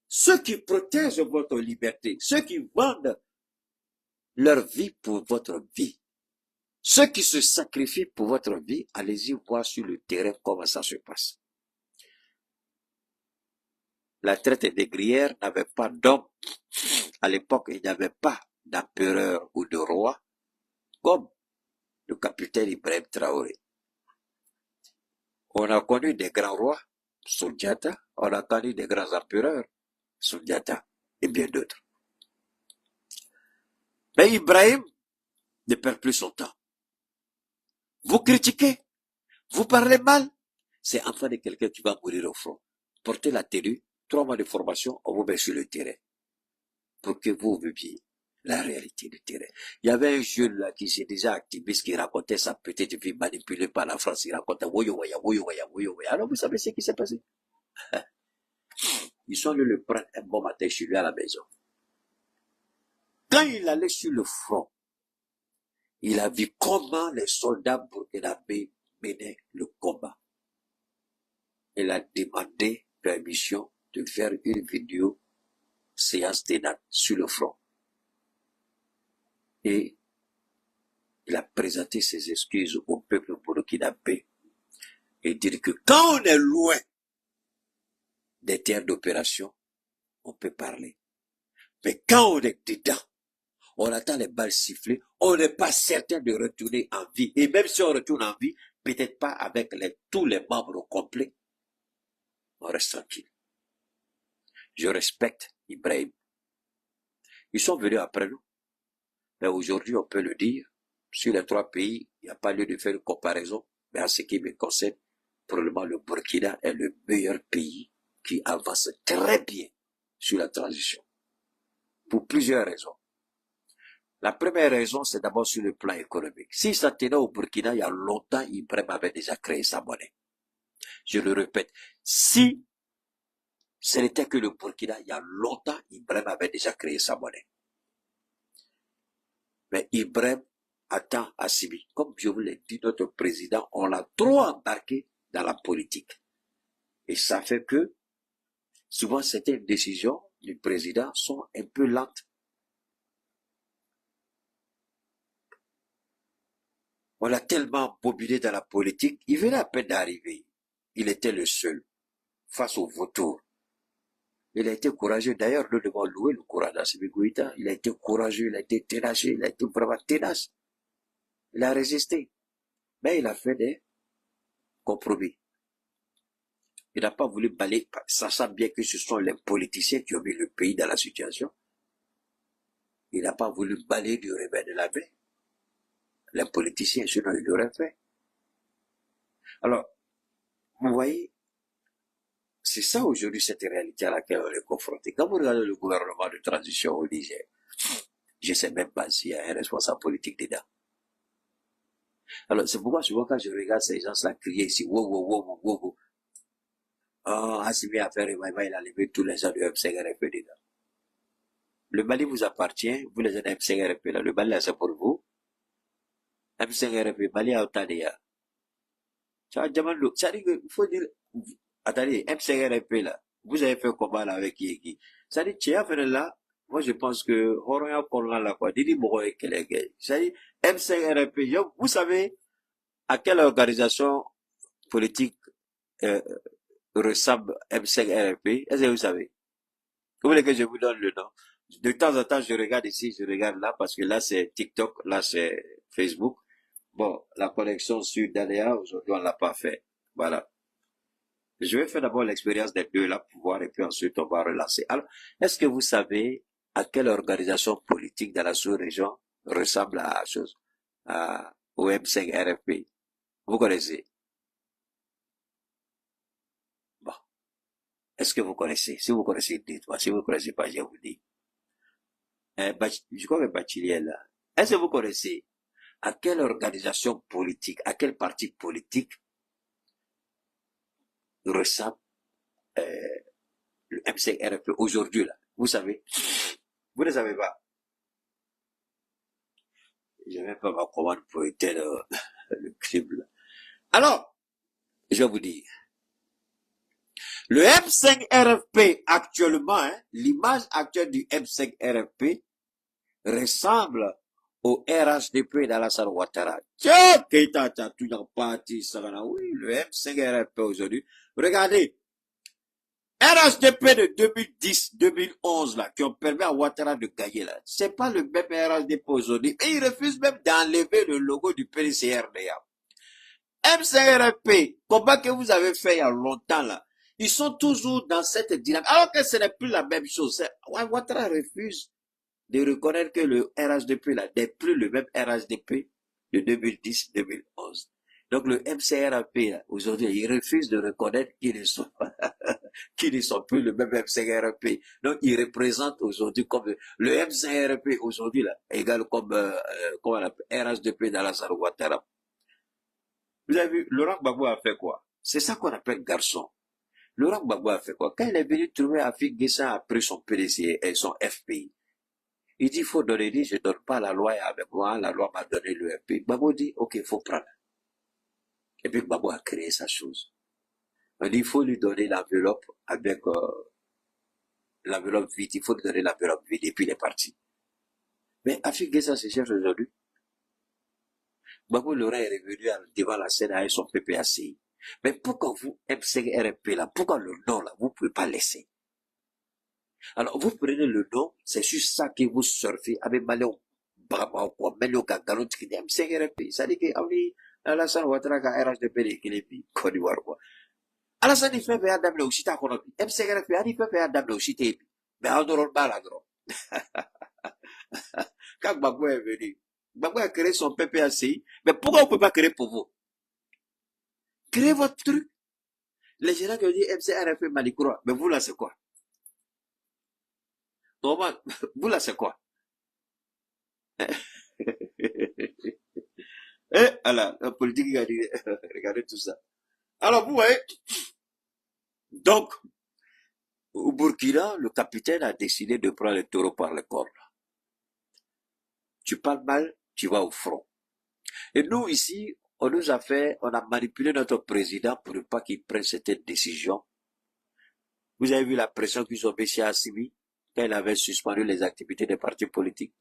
ceux qui protègent votre liberté, ceux qui vendent leur vie pour votre vie, ceux qui se sacrifient pour votre vie, allez-y voir sur le terrain comment ça se passe. La traite des négrières n'avait pas d'homme. À l'époque, il n'y avait pas d'empereur ou de roi comme le capitaine Ibrahim Traoré. On a connu des grands rois, Soundiata, on a connu des grands empereurs, Soundiata et bien d'autres. Mais Ibrahim ne perd plus son temps. Vous critiquez, vous parlez mal, c'est enfant de quelqu'un qui va mourir au front. Portez la tenue, 3 mois de formation, on vous met sur le terrain. Pour que vous viviez la réalité du terrain. Il y avait un jeune là qui s'est déjà activiste qui racontait sa petite vie manipulée par la France. Il racontait woyo waya, woyo waya, woyo waya. Alors vous savez ce qui s'est passé? Ils sont allés le prendre un bon matin chez lui à la maison. Quand il allait sur le front, il a vu comment les soldats burkinabés menaient le combat. Il a demandé permission de faire une vidéo séance d'énat sur le front. Et il a présenté ses excuses au peuple burkinabé et dit que quand on est loin des terres d'opération, on peut parler. Mais quand on est dedans, on attend les balles siffler, on n'est pas certain de retourner en vie. Et même si on retourne en vie, peut-être pas avec tous les membres au complet, on reste tranquille. Je respecte Ibrahim. Ils sont venus après nous. Mais aujourd'hui, on peut le dire, sur les 3 pays, il n'y a pas lieu de faire une comparaison. Mais en ce qui me concerne, probablement le Burkina est le meilleur pays qui avance très bien sur la transition. Pour plusieurs raisons. La première raison, c'est d'abord sur le plan économique. Si ça tenait au Burkina, il y a longtemps, Ibrahim avait déjà créé sa monnaie. Je le répète, si ce n'était que le Burkina, il y a longtemps, Ibrahim avait déjà créé sa monnaie. Mais Ibrahim attend Assimi. Comme je vous l'ai dit, notre président, on l'a trop embarqué dans la politique. Et ça fait que, souvent, certaines décisions du président sont un peu lentes. On l'a tellement bobulé dans la politique, il venait à peine d'arriver. Il était le seul, face au vautour. Il a été courageux. D'ailleurs, nous devons louer le courage d'Assimi Goïta. Il a été courageux, il a été ténace, il a été vraiment ténace. Il a résisté. Mais il a fait des compromis. Il n'a pas voulu balayer, sachant bien que ce sont les politiciens qui ont mis le pays dans la situation. Il n'a pas voulu balayer du revers de la main. Les politiciens, sinon ils l'auraient fait. Alors, vous voyez, c'est ça aujourd'hui cette réalité à laquelle on est confronté. Quand vous regardez le gouvernement de transition au Niger, je ne sais même pas s'il y a un responsable politique dedans. Alors, c'est pourquoi souvent quand je regarde ces gens-là crier ici, wow, wow, wow, wow, wow, oh, Assimi a fait revival, il a levé tous les gens du M5RP dedans. Le Mali vous appartient, vous les gens du M5RP là, le Mali là c'est pour vous. M5RP, Mali a autant de ya. Ça veut dire qu'il faut dire, attendez, M5RP là, vous avez fait un combat là avec qui? Ça dit, tu as fait là, moi je pense que, Horoya Kolga là quoi, Didi Mouroye Kelege. Ça dit, M5RP, vous savez, à quelle organisation politique, ressemble M5RP? Est-ce que vous savez? Vous voulez que je vous donne le nom? De temps en temps, je regarde ici, je regarde là, parce que là c'est TikTok, là c'est Facebook. Bon, la connexion sur Daléa, aujourd'hui on l'a pas fait. Voilà. Je vais faire d'abord l'expérience des deux là pour voir et puis ensuite on va relancer. Alors, est-ce que vous savez à quelle organisation politique dans la sous-région ressemble à la chose, au M5RFP? Vous connaissez? Bon. Est-ce que vous connaissez? Si vous connaissez, dites-moi. Si vous ne connaissez pas, je vous dis. Je crois que Bachili est là. Est-ce que vous connaissez à quelle organisation politique, à quel parti politique ressemble le M5RFP aujourd'hui là? Vous savez? Vous ne savez pas? Je n'ai même pas ma commande pour éteindre le crime là. Alors, je vais vous dire. Le M5RFP actuellement, hein, l'image actuelle du M5RFP ressemble au RHDP d'Alassane Ouattara. Tiens, Keita, tout dans parti, ça va là. Oui, le M5RFP aujourd'hui. Regardez. RHDP de 2010-2011 là, qui ont permis à Ouattara de gagner là. C'est pas le même RHDP aujourd'hui. Et ils refusent même d'enlever le logo du PDCRDA. M5RFP, combat que vous avez fait il y a longtemps là. Ils sont toujours dans cette dynamique. Alors que ce n'est plus la même chose. Ouattara refuse de reconnaître que le RHDP là n'est plus le même RHDP de 2010-2011. Donc le MCRAP là, aujourd'hui, il refuse de reconnaître qu'ils ne sont qu'ils ne sont plus le même MCRAP. Donc il représente aujourd'hui comme le MCRAP aujourd'hui là, égal comme comment on appelle RHDP d'Alassane Ouattara. Vous avez vu, Laurent Gbagbo a fait quoi? C'est ça qu'on appelle garçon. Laurent Gbagbo a fait quoi? Quand il est venu trouver Afik Guessin après son PDC et son FPI, il dit, il faut donner, il dit, je ne donne pas la loi avec moi, la loi m'a donné le FPI. Gbagbo dit, ok, il faut prendre. Et puis Gbagbo a créé sa chose. On dit, il faut lui donner l'enveloppe avec l'enveloppe vide, il faut lui donner l'enveloppe vide, et puis il est parti. Mais Afik Guessin se cherche aujourd'hui. Gbagbo Laurent est revenu devant la scène avec son PPACI. Mais pourquoi vous, M5RP là, pourquoi le nom là, vous ne pouvez pas laisser? Alors, vous prenez le nom, c'est sur ça que vous surfez avec Maléon, Brahma, quoi, Maléon, Galon, qui dit M5RP. Ça dit que, Alassane Ouattara, RHDP, qui est Côte d'Ivoire, quoi. Alassane, il fait faire d'able aussi, t'as qu'on a M5RP, il fait faire d'able aussi, t'es mais on ne pas la gros. Quand Gbagbo est venu, Gbagbo a créé son PPACI, mais pourquoi on ne peut pas créer pour vous? Créez votre truc. Les gens qui ont dit MCRFP Malikura, mais vous là c'est quoi? Normal, vous là c'est quoi? Alors, la politique a dit, regardez tout ça. Alors vous voyez, donc, au Burkina, le capitaine a décidé de prendre le taureau par le cornes. Tu parles mal, tu vas au front. Et nous ici, on nous a fait, on a manipulé notre président pour ne pas qu'il prenne cette décision. Vous avez vu la pression qu'ils ont mis chez Assimi quand il avait suspendu les activités des partis politiques.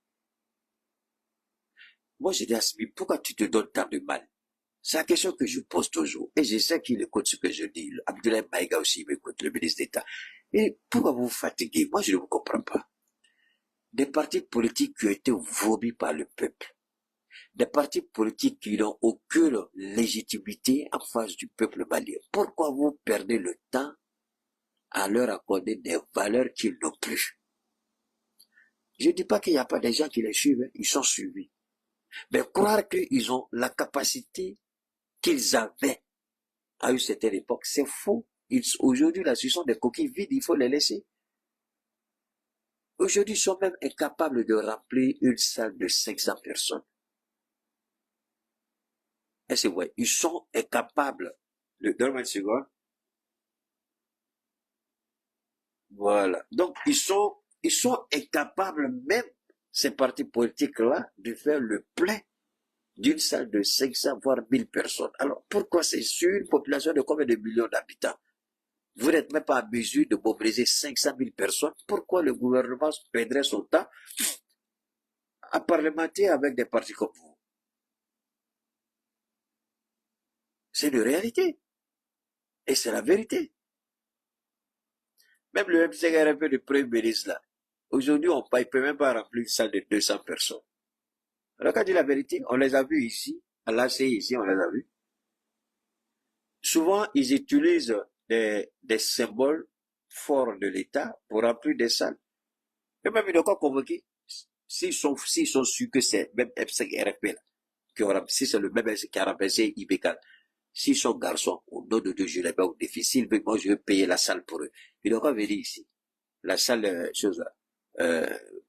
Moi, je dis à Assimi, pourquoi tu te donnes tant de mal? C'est la question que je pose toujours. Et je sais qu'il écoute ce que je dis. Abdoulaye Maïga aussi m'écoute, le ministre d'État. Et pourquoi vous vous fatiguez? Moi, je ne vous comprends pas. Des partis politiques qui ont été vomis par le peuple. Des partis politiques qui n'ont aucune légitimité en face du peuple malien. Pourquoi vous perdez le temps à leur accorder des valeurs qu'ils n'ont plus? Je ne dis pas qu'il n'y a pas des gens qui les suivent, ils sont suivis. Mais croire qu'ils ont la capacité qu'ils avaient à une certaine époque, c'est faux. Aujourd'hui, là, ce sont des coquilles vides, il faut les laisser. Aujourd'hui, ils sont même incapables de remplir une salle de 500 personnes. Et c'est vrai, ils sont incapables de... Donne-moi une seconde. Voilà. Donc, ils sont incapables, même ces partis politiques-là, de faire le plein d'une salle de 500 voire 1000 personnes. Alors, pourquoi c'est sur une population de combien de millions d'habitants? Vous n'êtes même pas en mesure de mobiliser 500 000 personnes. Pourquoi le gouvernement perdrait son temps à parlementer avec des partis comme vous? C'est une réalité. Et c'est la vérité. Même le MCRP de Premier ministre là, aujourd'hui, on ne peut même pas remplir une salle de 200 personnes. Alors, quand je dis la vérité, on les a vus ici, à l'ACI ici, on les a vus. Souvent, ils utilisent des symboles forts de l'État pour remplir des salles. Et même, ils n'ont pas convoqué. S'ils sont sûrs que c'est même F5RFP, là, si c'est le même qui a remplacé IBK, s'ils sont garçons, au nom de Dieu, je les mets au déficit, moi je vais payer la salle pour eux. Ils n'ont pas venir ici. La salle,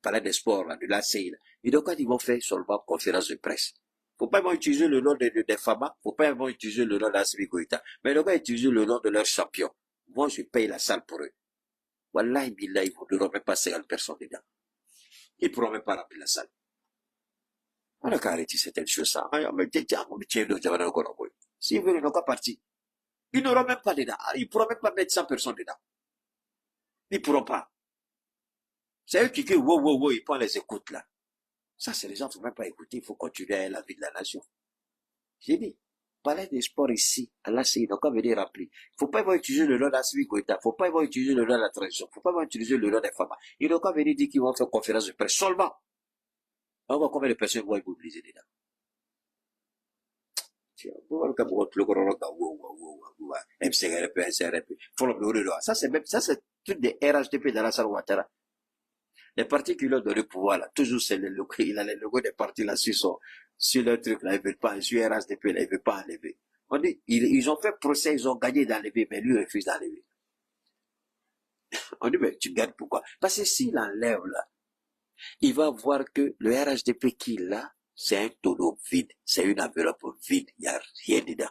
palais des sports, là, de l'ACI, là. Et donc, quand ils vont faire seulement conférence de presse, faut pas utiliser le nom des FAMA, faut pas utiliser le nom d'Assimi Goïta, mais ils vont utiliser le nom de leur champion. Moi, je paye la salle pour eux. Wallahi, billah, ils ne pourront même pas 50 personnes dedans. Ils ne pourront même pas remplir la salle. On a qu'à arrêter certaines choses. S'ils veulent, ils n'ont pas parti. Ils n'auront même pas dedans. Ils ne pourront même pas mettre 100 personnes dedans. Ils ne pourront pas. C'est eux qui disent, wow, ils prennent les écoutes là. Ça, c'est les gens qui ne faut même pas écouter. Il faut continuer à la vie de la nation. J'ai dit, palais des sports ici, à l'ACI, donc on va venir remplir. Il ne faut pas utiliser le nom d'Assimi Goïta, il ne faut pas utiliser le nom de la transition, il ne faut pas utiliser le nom des femmes. Ils n'ont pas venir dire qu'ils vont faire conférence de presse seulement. On voit combien de personnes vont être mobilisées dedans. Ça, c'est tout des RHDP dans la salle Ouattara. Les partis qui lui ont donné le pouvoir, là, toujours c'est le logo, il a les logos des partis là sur le truc là, ils veulent pas, sur RHDP là, ils veulent pas enlever. On dit, ils ont fait procès, ils ont gagné d'enlever, mais lui refuse d'enlever. On dit, mais tu gagnes pourquoi? Parce que s'il enlève là, il va voir que le RHDP qu'il a, c'est un tonneau vide, c'est une enveloppe vide, il n'y a rien dedans.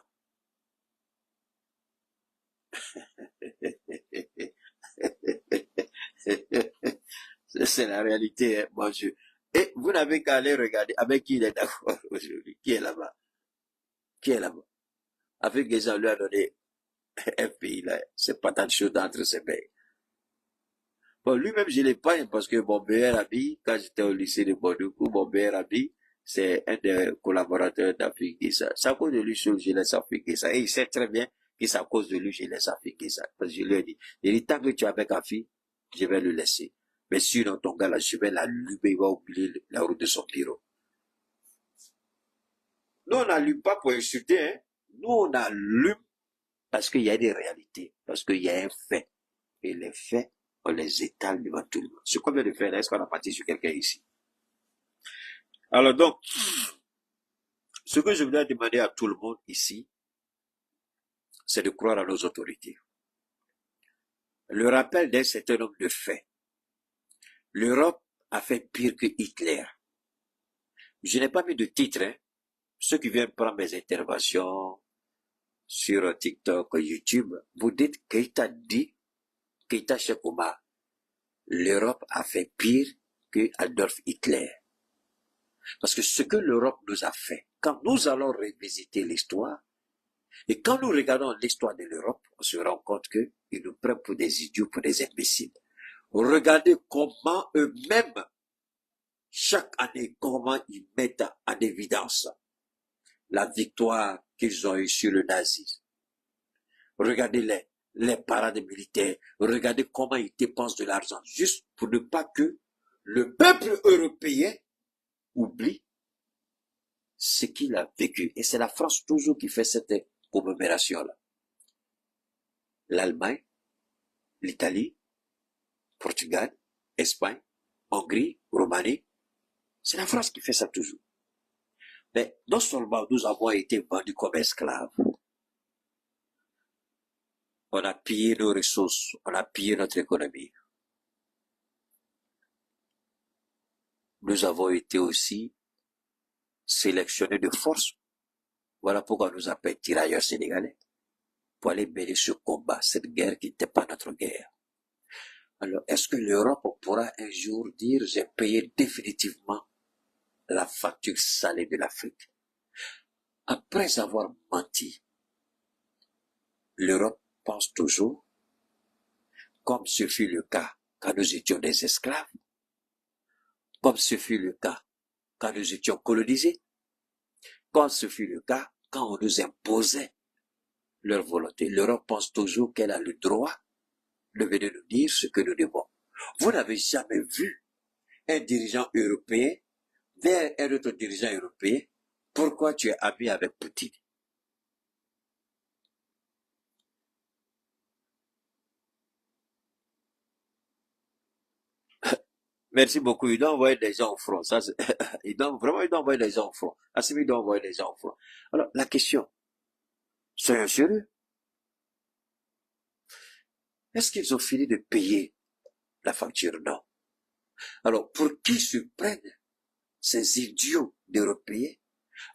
C'est la réalité, hein, mon Dieu. Et vous n'avez qu'à aller regarder avec qui il est d'accord aujourd'hui. Qui est là-bas? Qui est là-bas? Avec les gens lui a donné un pays là, c'est pas tant de choses entre ses mains. Bon, lui-même, je l'ai pas, parce que mon meilleur ami, quand j'étais au lycée de Bonoukou, mon meilleur ami, c'est un des collaborateurs d'Afrique Guissa. C'est à cause de lui que je laisse Afrique Guissa. Et il sait très bien que c'est à cause de lui que je laisse Afrique Guissa. Parce que je lui ai dit, tant que tu es avec Afi, je vais le laisser. Mais sinon, ton gars là, je vais l'allumer, il va oublier la route de son bureau. Nous, on n'allume pas pour insulter, hein. Nous, on allume parce qu'il y a des réalités, parce qu'il y a un fait. Et les faits, on les étale devant tout le monde. Ce qu'on vient de faire là, est-ce qu'on a parti sur quelqu'un ici? Alors donc, ce que je voudrais demander à tout le monde ici, c'est de croire à nos autorités. Le rappel d'un certain nombre de faits. L'Europe a fait pire que Hitler. Je n'ai pas mis de titre, hein. Ceux qui viennent prendre mes interventions sur TikTok, YouTube, vous dites Keïta dit, Keïta Cheikh Oumar, l'Europe a fait pire que Adolf Hitler. Parce que ce que l'Europe nous a fait, quand nous allons revisiter l'histoire, et quand nous regardons l'histoire de l'Europe, on se rend compte qu'ils nous prennent pour des idiots, pour des imbéciles. Regardez comment eux-mêmes, chaque année, comment ils mettent en évidence la victoire qu'ils ont eue sur le nazisme. Regardez les parades militaires, regardez comment ils dépensent de l'argent, juste pour ne pas que le peuple européen oublie ce qu'il a vécu. Et c'est la France toujours qui fait cette commémoration-là. L'Allemagne, l'Italie, Portugal, Espagne, Hongrie, Roumanie, c'est la France qui fait ça toujours. Mais non seulement nous avons été vendus comme esclaves, on a pillé nos ressources, on a pillé notre économie. Nous avons été aussi sélectionnés de force. Voilà pourquoi on nous appelle tirailleurs sénégalais. Pour aller mener ce combat, cette guerre qui n'était pas notre guerre. Alors, est-ce que l'Europe pourra un jour dire, j'ai payé définitivement la facture salée de l'Afrique? Après avoir menti, l'Europe pense toujours, comme ce fut le cas quand nous étions des esclaves, comme ce fut le cas quand nous étions colonisés, comme ce fut le cas quand on nous imposait leur volonté. L'Europe pense toujours qu'elle a le droit de venir nous dire ce que nous devons. Vous n'avez jamais vu un dirigeant européen vers un autre dirigeant européen. Pourquoi tu es ami avec Poutine? Merci beaucoup. Il doit envoyer des gens au front. Ça, il doit envoyer des gens au front. Assimi doit envoyer des gens au front. Alors, la question, soyons sérieux. Est-ce qu'ils ont fini de payer la facture? Non. Alors, pour qui se prennent ces idiots d'Européens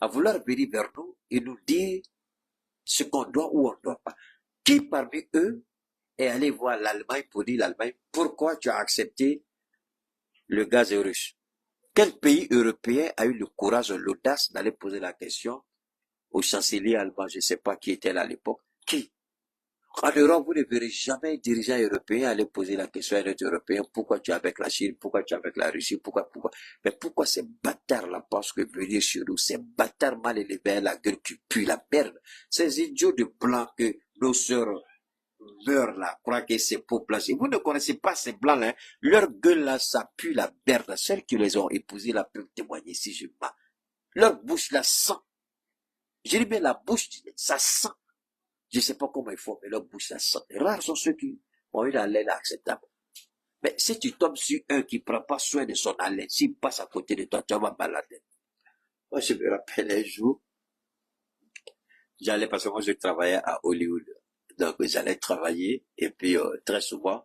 à vouloir venir vers nous et nous dire ce qu'on doit ou on ne doit pas? Qui parmi eux est allé voir l'Allemagne pour dire l'Allemagne, pourquoi tu as accepté le gaz russe? Quel pays européen a eu le courage, l'audace d'aller poser la question au chancelier allemand, je ne sais pas qui était là à l'époque? Qui? En Europe, vous ne verrez jamais un dirigeant européen aller poser la question à un autre Européen, pourquoi tu es avec la Chine, pourquoi tu es avec la Russie, pourquoi? Mais pourquoi ces bâtards-là pensent que venir chez nous, ces bâtards mal élevés, la gueule qui pue la merde, ces idiots de blancs que nos sœurs meurent là, croient que ces peuples-là, si vous ne connaissez pas ces blancs-là, leur gueule là, ça pue la merde. Celles qui les ont épousés là peuvent témoigner si je bats. Leur bouche là sent. Je dis bien la bouche, ça sent. Je ne sais pas comment il faut, mais leur bouche, ça sent. Rares sont ceux qui ont une haleine acceptable. Mais si tu tombes sur un qui ne prend pas soin de son haleine, s'il passe à côté de toi, tu vas balader. Moi, je me rappelle un jour, j'allais, parce que moi, je travaillais à Hollywood. Donc, j'allais travailler, et puis, très souvent,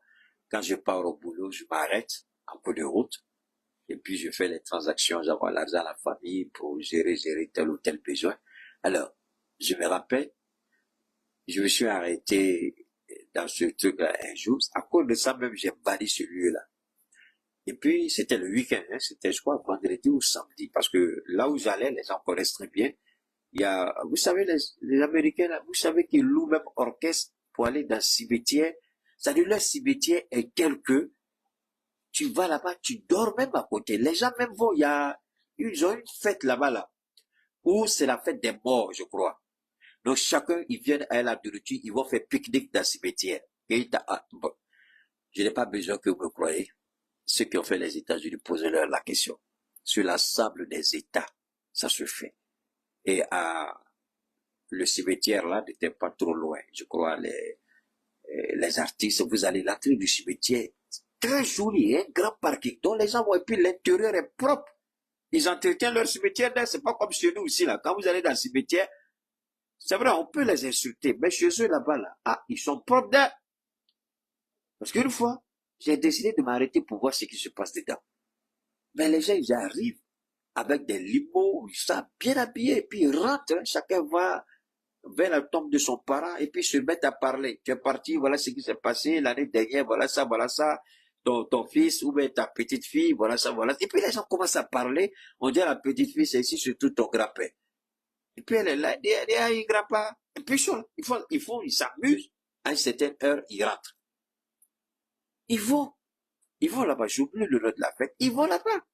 quand je pars au boulot, je m'arrête en cours de route, et puis je fais les transactions, j'envoie l'argent à la famille pour gérer tel ou tel besoin. Alors, je me rappelle, je me suis arrêté dans ce truc-là un jour. À cause de ça même, j'ai banni ce lieu-là. Et puis, c'était le week-end, hein, c'était, je crois, vendredi ou samedi. Parce que là où j'allais, les gens connaissent très bien. Il y a, vous savez, les Américains, là, vous savez qu'ils louent même orchestre pour aller dans le cimetière. C'est-à-dire, le cimetière est tel que tu vas là-bas, tu dors même à côté. Les gens même vont, ils ont une fête là-bas, là, où c'est la fête des morts, je crois. Donc, chacun, ils viennent à la nourriture, ils vont faire pique-nique dans le cimetière. Et bon, je n'ai pas besoin que vous me croyez. Ceux qui ont fait les États-Unis, posez-leur la question. Sur l'ensemble des États, ça se fait. Et le cimetière là n'était pas trop loin. Je crois, les artistes, vous allez l'entrée du cimetière, très joli, un grand parking, dont les gens vont, et puis l'intérieur est propre. Ils entretiennent leur cimetière, c'est pas comme chez nous ici, là. Quand vous allez dans le cimetière, c'est vrai, on peut les insulter, mais chez eux là-bas, là, ils sont propres d'air. Parce qu'une fois, j'ai décidé de m'arrêter pour voir ce qui se passe dedans. Mais les gens, ils arrivent avec des limos, ils sont bien habillés, et puis ils rentrent, hein, chacun va vers la tombe de son parent, et puis se mettent à parler. Tu es parti, voilà ce qui s'est passé l'année dernière, voilà ça, ton fils, ou bien ta petite fille, voilà ça, voilà. Et puis les gens commencent à parler, on dit à la petite fille, c'est ici surtout ton grand-père. Et puis elle est là, il grappe pas. Et puis ils s'amusent. À une certaine heure, ils rentrent. Ils vont là-bas. J'oublie le nom de la fête. Ils vont là-bas.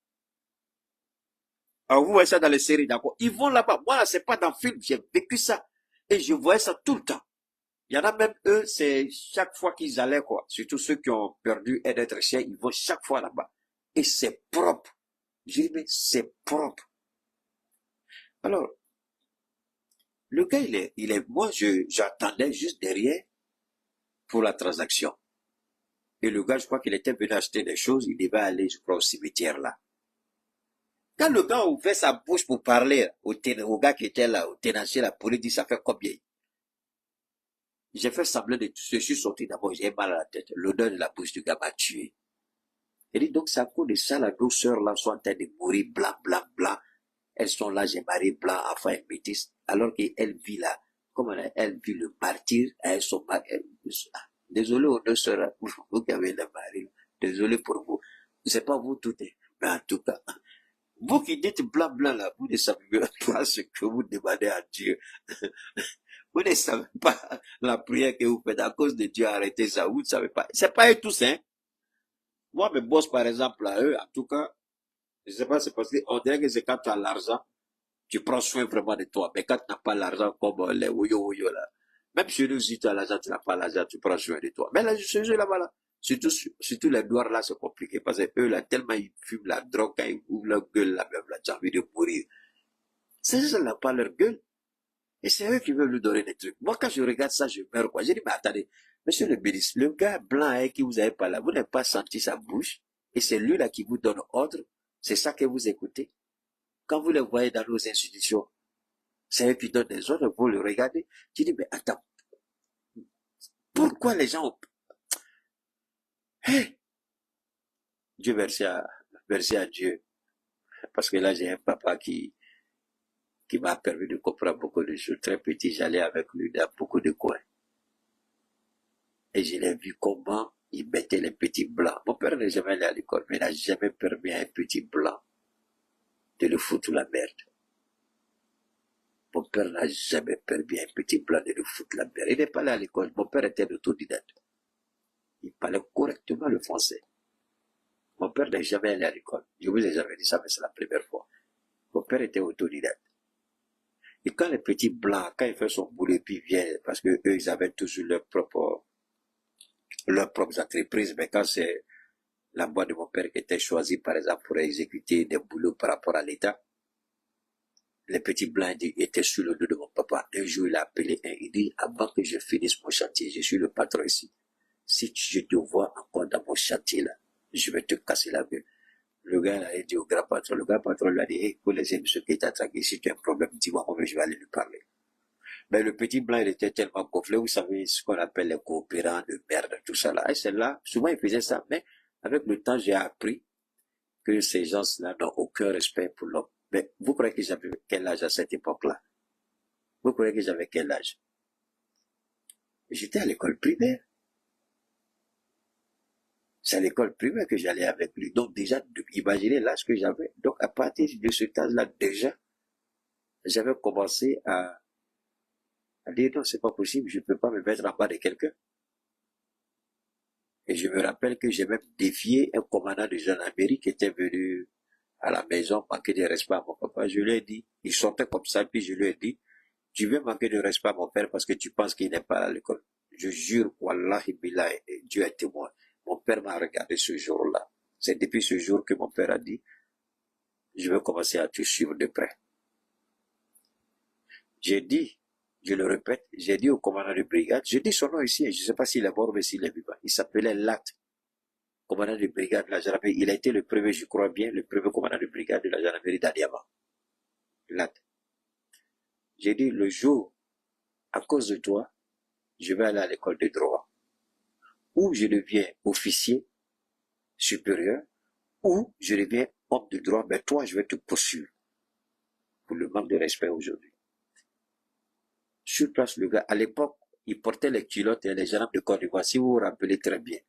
Alors vous voyez ça dans les séries, d'accord? Ils vont là-bas. Moi, là, c'est pas dans le film. J'ai vécu ça. Et je voyais ça tout le temps. Il y en a même eux, c'est chaque fois qu'ils allaient, quoi. Surtout ceux qui ont perdu un être cher, ils vont chaque fois là-bas. Et c'est propre. Je dis, mais c'est propre. Alors, le gars, moi, j'attendais juste derrière pour la transaction. Et le gars, je crois qu'il était venu acheter des choses, il devait aller, je crois, au cimetière là. Quand le gars a ouvert sa bouche pour parler au gars qui était là, au tenancier, la police dit, ça fait combien? J'ai fait semblant de tout. Je suis sorti d'abord, j'ai mal à la tête. L'odeur de la bouche du gars m'a tué. Il dit, donc, c'est à cause de ça, la douceur là, sont en train de mourir blanc, blanc, blanc. Elles sont là, j'ai marié blanc, enfin, métis. Alors qu'elle vit là, comme elle vit le martyr, elles sont désolé aux deux sœurs, vous qui avez le mari. Désolé pour vous. C'est pas vous tout est. Mais en tout cas, vous qui dites blanc, blanc là, vous ne savez pas ce que vous demandez à Dieu. Vous ne savez pas la prière que vous faites à cause de Dieu, arrêtez ça, vous ne savez pas. C'est pas eux tous, hein. Moi, mes boss, par exemple, là, eux, en tout cas, je sais pas, c'est parce qu'on dirait que c'est quand tu as l'argent, tu prends soin vraiment de toi. Mais quand tu n'as pas l'argent, comme les ouyo là, même chez nous, si tu as l'argent, tu n'as pas l'argent, tu prends soin de toi. Mais là, chez eux là-bas, là, surtout les noirs là, c'est compliqué. Parce que eux, là, tellement ils fument la drogue, quand ils ouvrent leur gueule, là, même là, tu as envie de mourir. C'est ça, n'a pas leur gueule. Et c'est eux qui veulent lui donner des trucs. Moi, quand je regarde ça, je meurs, quoi. J'ai dit, mais attendez, monsieur le ministre, le gars blanc hein, qui vous avez pas là, vous n'avez pas senti sa bouche, et c'est lui là qui vous donne ordre, c'est ça que vous écoutez. Quand vous le voyez dans nos institutions, c'est eux qui donnent des ordres, vous le regardez. Tu dis, mais attends, pourquoi les gens... Hey, Dieu merci à Dieu. Parce que là, j'ai un papa qui m'a permis de comprendre beaucoup de choses. Très petit, j'allais avec lui dans beaucoup de coins. Et je l'ai vu comment il mettait les petits blancs. Mon père n'est jamais allé à l'école, mais il n'a jamais permis à un petit blanc de le foutre la merde. Mon père n'a jamais permis à un petit blanc de le foutre la merde. Il n'est pas allé à l'école. Mon père était autodidacte. Il parlait correctement le français. Mon père n'est jamais allé à l'école. Je vous ai jamais dit ça, mais c'est la première fois. Mon père était autodidacte. Et quand les petits blancs, quand il fait son boulot, puis il vient, parce que eux, ils avaient toujours leurs propres entreprises, mais quand c'est la boîte de mon père qui était choisie, par exemple, pour exécuter des boulots par rapport à l'État, les petits blancs étaient sur le dos de mon papa. Un jour, il a appelé un, il dit, avant que je finisse mon chantier, je suis le patron ici. Si je te vois encore dans mon chantier là, je vais te casser la gueule. Le gars, là, il dit au grand patron, le grand patron lui a dit, hey, pour les monsieur qui est attaqué, si tu as un problème, dis-moi, moi, je vais aller lui parler. Mais le petit blanc, il était tellement gonflé, vous savez, ce qu'on appelle les coopérants de merde, tout ça là. Et c'est là, souvent il faisait ça, mais avec le temps, j'ai appris que ces gens-là n'ont aucun respect pour l'homme. Mais vous croyez que j'avais quel âge à cette époque-là? Vous croyez que j'avais quel âge? J'étais à l'école primaire. C'est à l'école primaire que j'allais avec lui. Donc déjà, imaginez l'âge que j'avais. Donc à partir de ce âge-là, déjà, j'avais commencé à dire non, c'est pas possible, je ne peux pas me mettre en bas de quelqu'un. Et je me rappelle que j'ai même défié un commandant de gendarmerie qui était venu à la maison manquer de respect à mon papa. Je lui ai dit, il sortait comme ça, puis je lui ai dit, tu veux manquer de respect à mon père parce que tu penses qu'il n'est pas à l'école. Je jure, wallahi billah, Dieu est témoin. Mon père m'a regardé ce jour-là. C'est depuis ce jour que mon père a dit, je vais commencer à te suivre de près. J'ai dit, je le répète, j'ai dit au commandant de brigade, j'ai dit son nom ici, je ne sais pas s'il est mort, mais s'il est vivant. Il s'appelait Lat, commandant de brigade de la gendarmerie. Il a été le premier, je crois bien, le premier commandant de brigade de la gendarmerie d'Adiama. Lat. J'ai dit, le jour, à cause de toi, je vais aller à l'école de droit. Ou je deviens officier supérieur, ou je deviens homme de droit, mais toi, je vais te poursuivre pour le manque de respect aujourd'hui. Sur place, le gars, à l'époque, il portait les culottes et les gendarmes de Côte d'Ivoire, si vous vous rappelez très bien.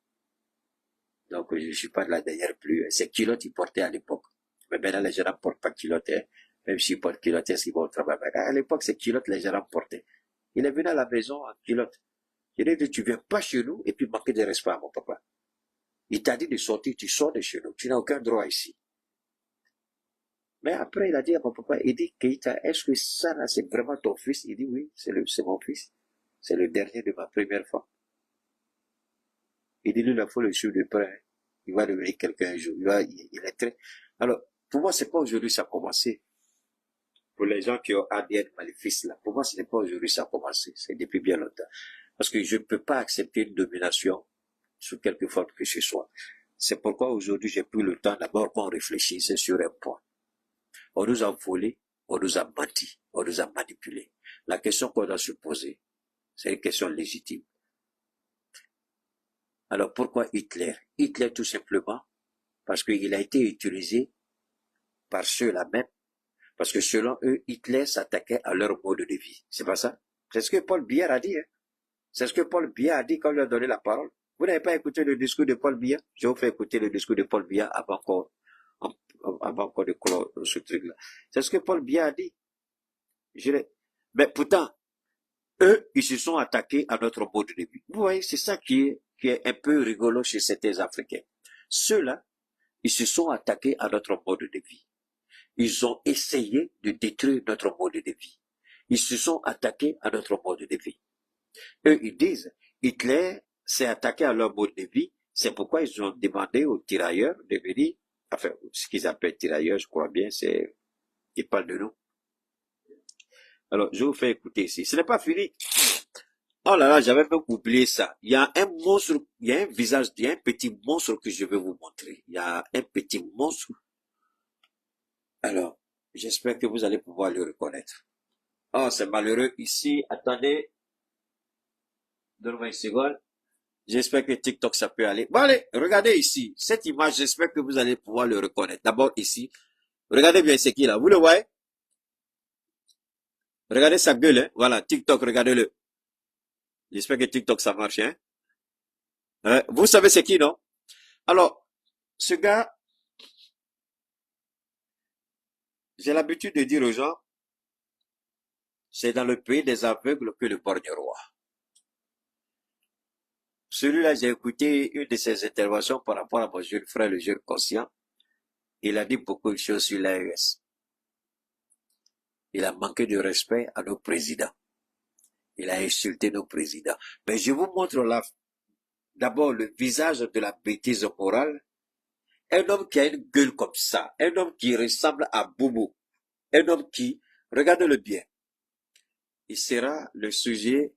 Donc, je ne suis pas de la dernière plus. Ces culottes, ils portaient à l'époque. Mais maintenant, les gendarmes ne portent pas de culottes. Hein. Même s'ils portent culottes, est-ce qu'ils vont au travail? À l'époque, ces culottes, les gendarmes portaient. Il est venu à la maison en culotte. Il a dit, tu viens pas chez nous et puis manquer de respect à mon papa. Il t'a dit de sortir, tu sors de chez nous. Tu n'as aucun droit ici. Mais après, il a dit à mon papa, il dit, Keita, est-ce que ça, là, c'est vraiment ton fils? Il dit, oui, c'est mon fils. C'est le dernier de ma première femme. Il dit, lui, il faut le suivre de près. Il va devenir quelqu'un un jour. Il est très... Alors, pour moi, c'est pas aujourd'hui ça a commencé. pour les gens qui ont ADN maléfice là, pour moi, ce n'est pas aujourd'hui ça a commencé, c'est depuis bien longtemps. Parce que je ne peux pas accepter une domination sous quelque forme que ce soit. C'est pourquoi aujourd'hui j'ai pris le temps d'abord qu'on réfléchisse sur un point. On nous a volé, on nous a menti, on nous a manipulés. La question qu'on doit se poser, c'est une question légitime. Alors pourquoi Hitler? Hitler tout simplement parce qu'il a été utilisé par ceux-là même, parce que selon eux, Hitler s'attaquait à leur mode de vie. C'est pas ça? C'est ce que Paul Biya a dit. Hein? C'est ce que Paul Biya a dit quand il lui a donné la parole. Vous n'avez pas écouté le discours de Paul Biya? Je vous fais écouter le discours de Paul Biya avant qu'on de clore ce truc-là. C'est ce que Paul Biya a dit. Mais pourtant, eux, ils se sont attaqués à notre mode de vie. Vous voyez, c'est ça qui est un peu rigolo chez certains Africains. Ceux-là, ils se sont attaqués à notre mode de vie. Ils ont essayé de détruire notre mode de vie. Ils se sont attaqués à notre mode de vie. Eux, ils disent, Hitler s'est attaqué à leur mode de vie, c'est pourquoi ils ont demandé aux tirailleurs de venir, enfin, ce qu'ils appellent tirailleurs, je crois bien, c'est, ils parlent de nous. Alors, je vous fais écouter ici. Ce n'est pas fini. Oh là là, j'avais même oublié ça. Il y a un monstre, il y a un visage, il y a un petit monstre que je vais vous montrer. Il y a un petit monstre. Alors, j'espère que vous allez pouvoir le reconnaître. Oh, c'est malheureux ici. Attendez. Donne-moi une seconde. J'espère que TikTok, ça peut aller. Bon, allez, regardez ici. Cette image, j'espère que vous allez pouvoir le reconnaître. D'abord ici. Regardez bien c'est qui là. Vous le voyez? Regardez sa gueule, hein. Voilà, TikTok, regardez-le. J'espère que TikTok, ça marche, hein. Vous savez c'est qui, non? Alors, ce gars, j'ai l'habitude de dire aux gens, c'est dans le pays des aveugles que le borgne roi. Celui-là, j'ai écouté une de ses interventions par rapport à mon jeune frère, le jeune conscient. Il a dit beaucoup de choses sur l'AES. Il a manqué de respect à nos présidents. Il a insulté nos présidents. Mais je vous montre là, d'abord le visage de la bêtise morale. Un homme qui a une gueule comme ça, un homme qui ressemble à Boubou, un homme qui, regardez-le bien, il sera le sujet.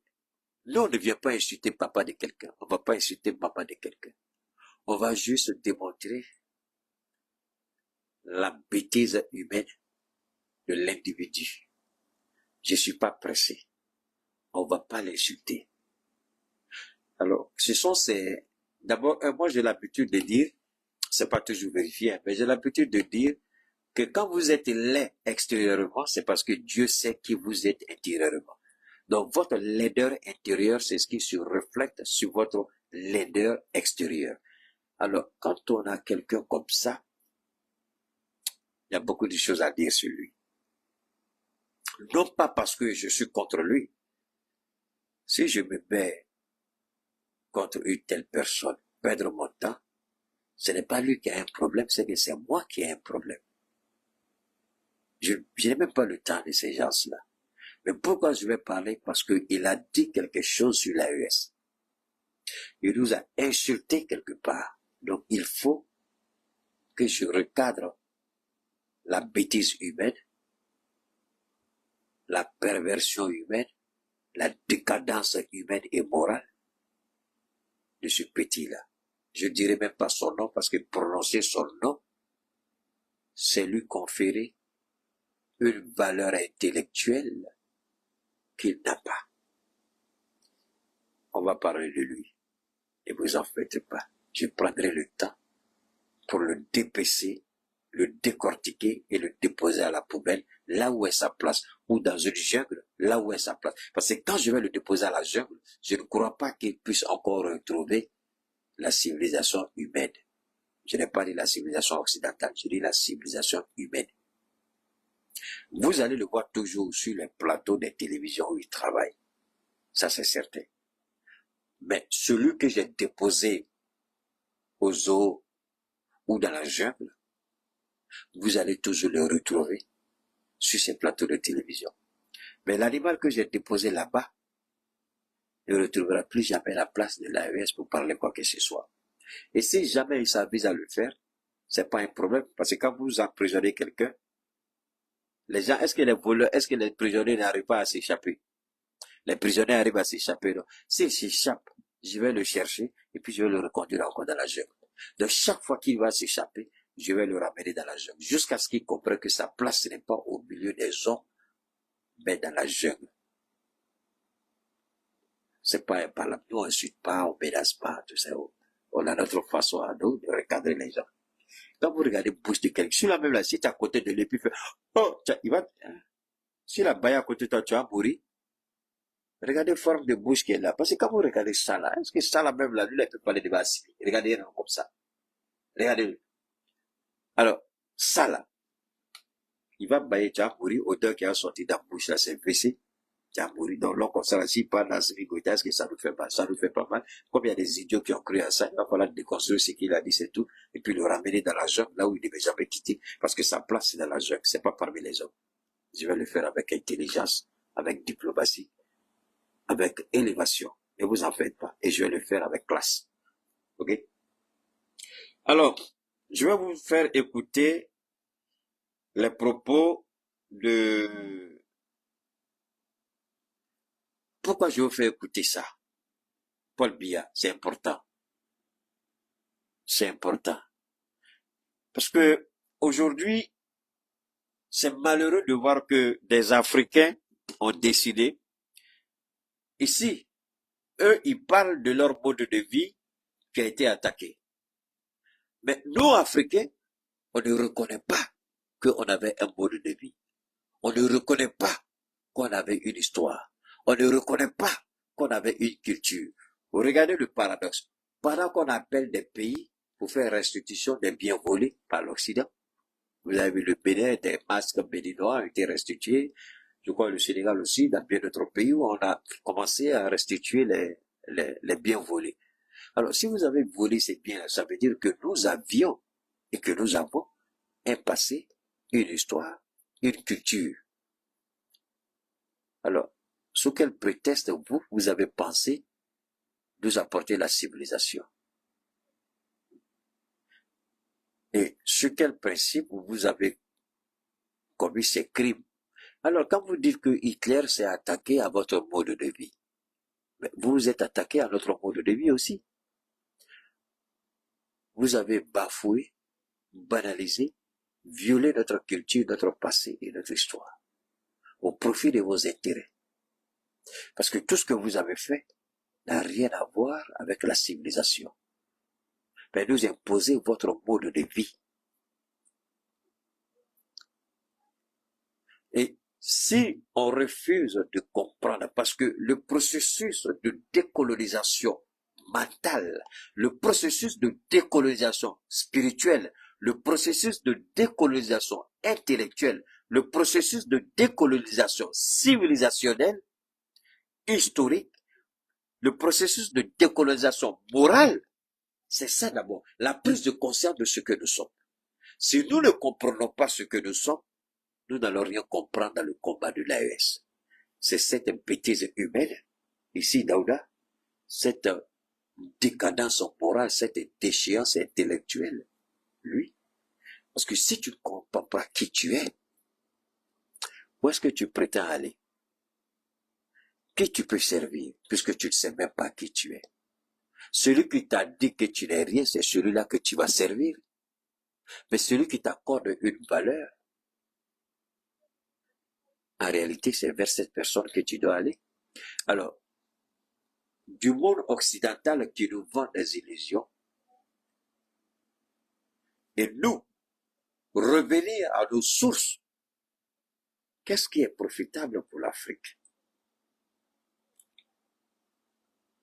Nous, on ne vient pas insulter papa de quelqu'un. On ne va pas insulter maman de quelqu'un. On va juste démontrer la bêtise humaine de l'individu. Je suis pas pressé. On va pas l'insulter. Alors, ce sont ces... D'abord, moi j'ai l'habitude de dire, c'est pas toujours vérifié, mais j'ai l'habitude de dire que quand vous êtes laid extérieurement, c'est parce que Dieu sait qui vous êtes intérieurement. Donc, votre laideur intérieure, c'est ce qui se reflète sur votre laideur extérieure. Alors, quand on a quelqu'un comme ça, il y a beaucoup de choses à dire sur lui. Non pas parce que je suis contre lui. Si je me mets contre une telle personne, perdre mon temps, ce n'est pas lui qui a un problème, c'est que c'est moi qui ai un problème. Je n'ai même pas le temps de ces gens-là. Mais pourquoi je vais parler? Parce qu'il a dit quelque chose sur l'AES. Il nous a insultés quelque part. Donc il faut que je recadre la bêtise humaine, la perversion humaine, la décadence humaine et morale de ce petit-là. Je ne dirais même pas son nom parce que prononcer son nom, c'est lui conférer une valeur intellectuelle qu'il n'a pas. On va parler de lui. Ne vous en faites pas. Je prendrai le temps pour le dépêcher, le décortiquer et le déposer à la poubelle, là où est sa place, ou dans une jungle, là où est sa place. Parce que quand je vais le déposer à la jungle, je ne crois pas qu'il puisse encore retrouver la civilisation humaine. Je n'ai pas dit la civilisation occidentale, je dis la civilisation humaine. Vous allez le voir toujours sur les plateaux des télévisions où il travaille. Ça, c'est certain. Mais celui que j'ai déposé aux zoo ou dans la jungle, vous allez toujours le retrouver sur ces plateaux de télévision. Mais l'animal que j'ai déposé là-bas ne retrouvera plus jamais la place de l'AES pour parler quoi que ce soit. Et si jamais il s'avise à le faire, c'est pas un problème, parce que quand vous emprisonnez quelqu'un, Les gens, est-ce que les voleurs, est-ce que les prisonniers n'arrivent pas à s'échapper? Les prisonniers arrivent à s'échapper. S'il s'échappe, je vais le chercher et puis je vais le reconduire encore dans la jungle. Donc chaque fois qu'il va s'échapper, je vais le ramener dans la jungle. Jusqu'à ce qu'il comprenne que sa place n'est pas au milieu des hommes, mais dans la jungle. C'est pas un parlement, nous on insulte pas, on menace pas, tout ça. On a notre façon à nous de recadrer les gens. Quand vous regardez bouche de quelqu'un, celui-là même là, si tu es à côté de lui, puis fait, oh, il va, si la baille à côté de toi, tu vas mourir. Regardez la forme de bouche qui est là. Parce que quand vous regardez ça là, est-ce que ça là même là, lui, il peut parler de base. Regardez comme ça. Regardez. Alors, ça là, il va bailler, tu vas mourir. Odeur qui a sorti dans la bouche là, c'est WC. Tu vas mourir. Donc, là, comme ça, là, s'il parle dans ce bigoté, est-ce que ça nous fait mal? Ça nous fait pas mal. Comme il y a des idiots qui ont cru à ça, il va falloir déconstruire ce qu'il a dit, c'est tout. Et puis le ramener dans la jungle, là où il ne devait jamais quitter. Parce que sa place, c'est dans la jungle. C'est pas parmi les hommes. Je vais le faire avec intelligence, avec diplomatie, avec élévation. Ne vous en faites pas. Et je vais le faire avec classe. Ok? Alors, je vais vous faire écouter les propos de... Pourquoi je vous fais écouter ça? Paul Biya, c'est important. C'est important. Parce que aujourd'hui, c'est malheureux de voir que des Africains ont décidé. Ici, eux, ils parlent de leur mode de vie qui a été attaqué. Mais nous, Africains, on ne reconnaît pas qu'on avait un mode de vie. On ne reconnaît pas qu'on avait une histoire. On ne reconnaît pas qu'on avait une culture. Vous regardez le paradoxe. Pendant qu'on appelle des pays pour faire restitution des biens volés par l'Occident, vous avez vu le Bénin, des masques béninois ont été restitués. Je crois le Sénégal aussi, dans bien d'autres pays où on a commencé à restituer les biens volés. Alors, si vous avez volé ces biens, ça veut dire que nous avions et que nous avons un passé, une histoire, une culture. Alors, sous quel prétexte vous avez pensé nous apporter la civilisation? Et sur quel principe vous avez commis ces crimes? Alors, quand vous dites que Hitler s'est attaqué à votre mode de vie, mais vous vous êtes attaqué à notre mode de vie aussi. Vous avez bafoué, banalisé, violé notre culture, notre passé et notre histoire, au profit de vos intérêts. Parce que tout ce que vous avez fait n'a rien à voir avec la civilisation. Mais nous imposez votre mode de vie. Et si on refuse de comprendre, parce que le processus de décolonisation mentale, le processus de décolonisation spirituelle, le processus de décolonisation intellectuelle, le processus de décolonisation civilisationnelle, historique, le processus de décolonisation morale, c'est ça d'abord, la prise de conscience de ce que nous sommes. Si nous ne comprenons pas ce que nous sommes, nous n'allons rien comprendre dans le combat de l'AES. C'est cette bêtise humaine, ici Daouda, cette décadence morale, cette déchéance intellectuelle, lui. Parce que si tu ne comprends pas qui tu es, où est-ce que tu prétends aller? Qui tu peux servir, puisque tu ne sais même pas qui tu es? Celui qui t'a dit que tu n'es rien, c'est celui-là que tu vas servir. Mais celui qui t'accorde une valeur, en réalité, c'est vers cette personne que tu dois aller. Alors, du monde occidental qui nous vend des illusions, et nous, revenir à nos sources, qu'est-ce qui est profitable pour l'Afrique?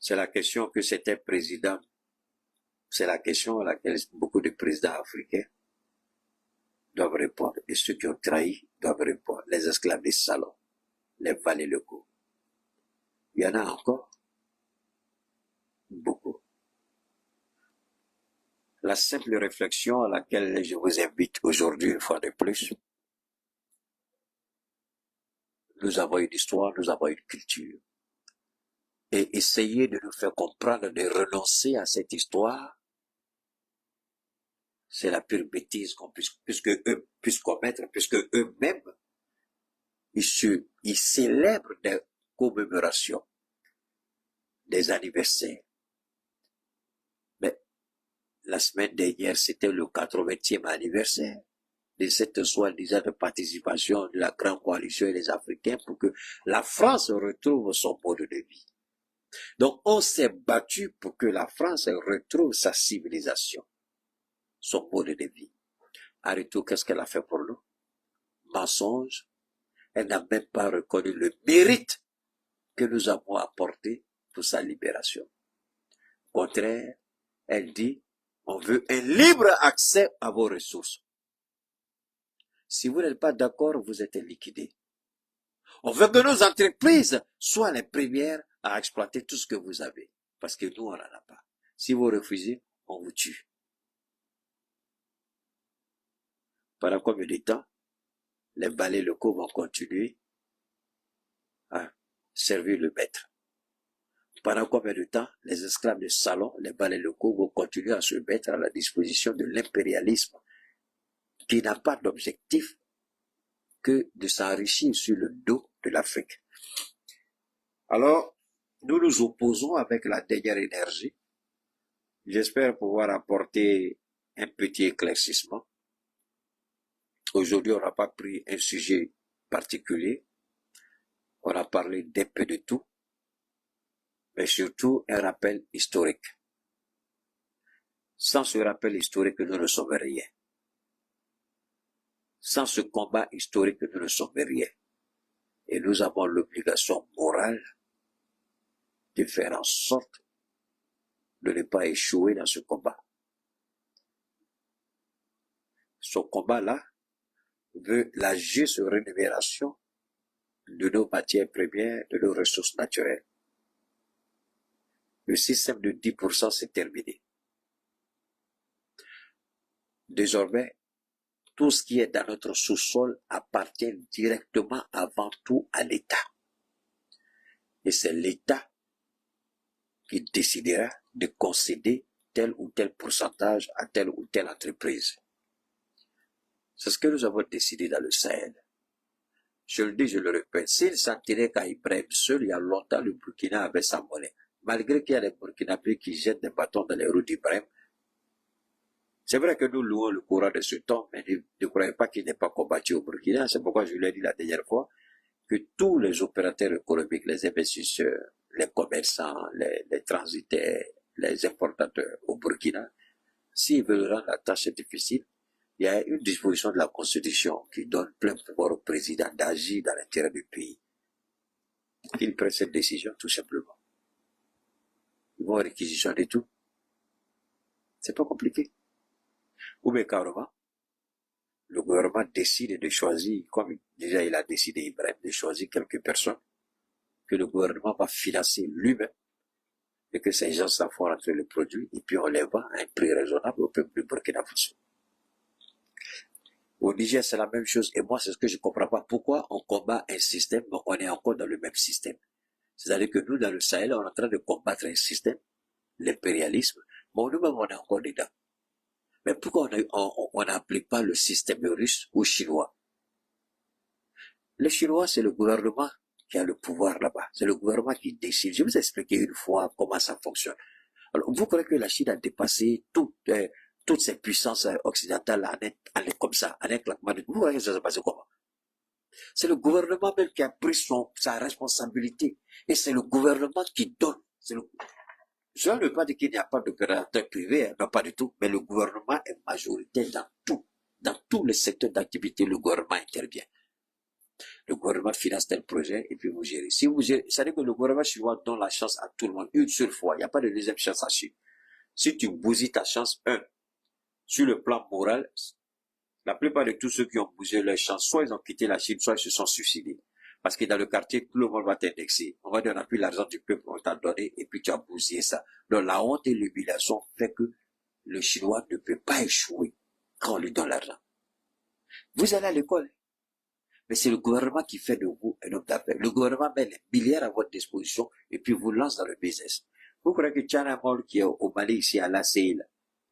C'est la question que certains présidents, c'est la question à laquelle beaucoup de présidents africains doivent répondre. Et ceux qui ont trahi doivent répondre. Les esclaves des salons, les valets locaux. Il y en a encore beaucoup. La simple réflexion à laquelle je vous invite aujourd'hui, une fois de plus, nous avons une histoire, nous avons une culture. Et essayer de nous faire comprendre de renoncer à cette histoire, c'est la pure bêtise qu'on puisse commettre, puisque eux-mêmes ils célèbrent des commémorations, des anniversaires. Mais la semaine dernière, c'était le 80e anniversaire de cette soi-disant participation de la grande coalition et des Africains pour que la France retrouve son mode de vie. Donc, on s'est battu pour que la France retrouve sa civilisation, son mode de vie. En retour, qu'est-ce qu'elle a fait pour nous? Mensonge. Elle n'a même pas reconnu le mérite que nous avons apporté pour sa libération. Au contraire, elle dit, on veut un libre accès à vos ressources. Si vous n'êtes pas d'accord, vous êtes liquidé. On veut que nos entreprises soient les premières à exploiter tout ce que vous avez. Parce que nous, on n'en a pas. Si vous refusez, on vous tue. Pendant combien de temps, les valets locaux vont continuer à servir le maître? Pendant combien de temps, les esclaves de salon, les valets locaux vont continuer à se mettre à la disposition de l'impérialisme qui n'a pas d'objectif que de s'enrichir sur le dos de l'Afrique. Alors, nous nous opposons avec la dernière énergie. J'espère pouvoir apporter un petit éclaircissement. Aujourd'hui, on n'a pas pris un sujet particulier. On a parlé d'un peu de tout, mais surtout un rappel historique. Sans ce rappel historique, nous ne sommes rien. Sans ce combat historique, nous ne sommes rien. Et nous avons l'obligation morale de faire en sorte de ne pas échouer dans ce combat. Ce combat-là veut la juste rémunération de nos matières premières, de nos ressources naturelles. Le système de 10%, c'est terminé. Désormais, tout ce qui est dans notre sous-sol appartient directement avant tout à l'État. Et c'est l'État qui décidera de concéder tel ou tel pourcentage à telle ou telle entreprise. C'est ce que nous avons décidé dans le Sahel. Je le dis, je le répète, s'il s'en tenait qu'à Ibrahim seul, il y a longtemps, le Burkina avait sa monnaie. Malgré qu'il y a des Burkinabés qui jettent des bâtons dans les roues d'Ibrahim. C'est vrai que nous louons le courant de ce temps, mais ne croyez pas qu'il n'est pas combattu au Burkina. C'est pourquoi je l'ai dit la dernière fois, que tous les opérateurs économiques, les investisseurs, les commerçants, les transitaires, les importateurs au Burkina, s'ils veulent rendre la tâche difficile, il y a une disposition de la Constitution qui donne plein pouvoir au président d'agir dans l'intérêt du pays. Qu'il prenne cette décision, tout simplement. Ils vont réquisitionner tout. C'est pas compliqué. Ou bien carrément, le gouvernement décide de choisir, comme déjà il a décidé Ibrahim, de choisir quelques personnes que le gouvernement va financer lui-même et que ces gens s'en font rentrer le produit et puis on les vend à un prix raisonnable au peuple du Burkina Faso. Au Niger, c'est la même chose. Et moi, c'est ce que je ne comprends pas. Pourquoi on combat un système, mais on est encore dans le même système? C'est-à-dire que nous, dans le Sahel, on est en train de combattre un système, l'impérialisme, mais nous-mêmes, on est encore dedans. Mais pourquoi on n'applique pas le système russe ou chinois? Le chinois, c'est le gouvernement qui a le pouvoir là-bas. C'est le gouvernement qui décide. Je vais vous expliquer une fois comment ça fonctionne. Alors, vous croyez que la Chine a dépassé toutes ces puissances occidentales comme ça, en un claquement de doigts? Vous voyez que ça s'est passé comment? C'est le gouvernement même qui a pris sa responsabilité. Et c'est le gouvernement qui donne. Je ne veux pas dire qu'il n'y a pas d'opérateur privé, non pas du tout, mais le gouvernement est majoritaire dans tout. Dans tous les secteurs d'activité, le gouvernement intervient. Le gouvernement finance tel projet et puis vous gérez. Si vous gérez, ça veut dire que le gouvernement chinois donne la chance à tout le monde une seule fois. Il n'y a pas de deuxième chance à Chine. Si tu bousilles ta chance, sur le plan moral, la plupart de tous ceux qui ont bougé leur chance, soit ils ont quitté la Chine, soit ils se sont suicidés. Parce que dans le quartier, tout le monde va t'indexer. On va dire, on n'a plus l'argent du peuple, on t'a donné, et puis tu as bousillé ça. Donc la honte et l'humiliation fait que le Chinois ne peut pas échouer quand on lui donne l'argent. Vous allez à l'école, mais c'est le gouvernement qui fait de vous un homme d'affaires. Le gouvernement met les milliards à votre disposition et puis vous lance dans le business. Vous croyez que Tchana Mol qui est au Mali ici à l'ACI,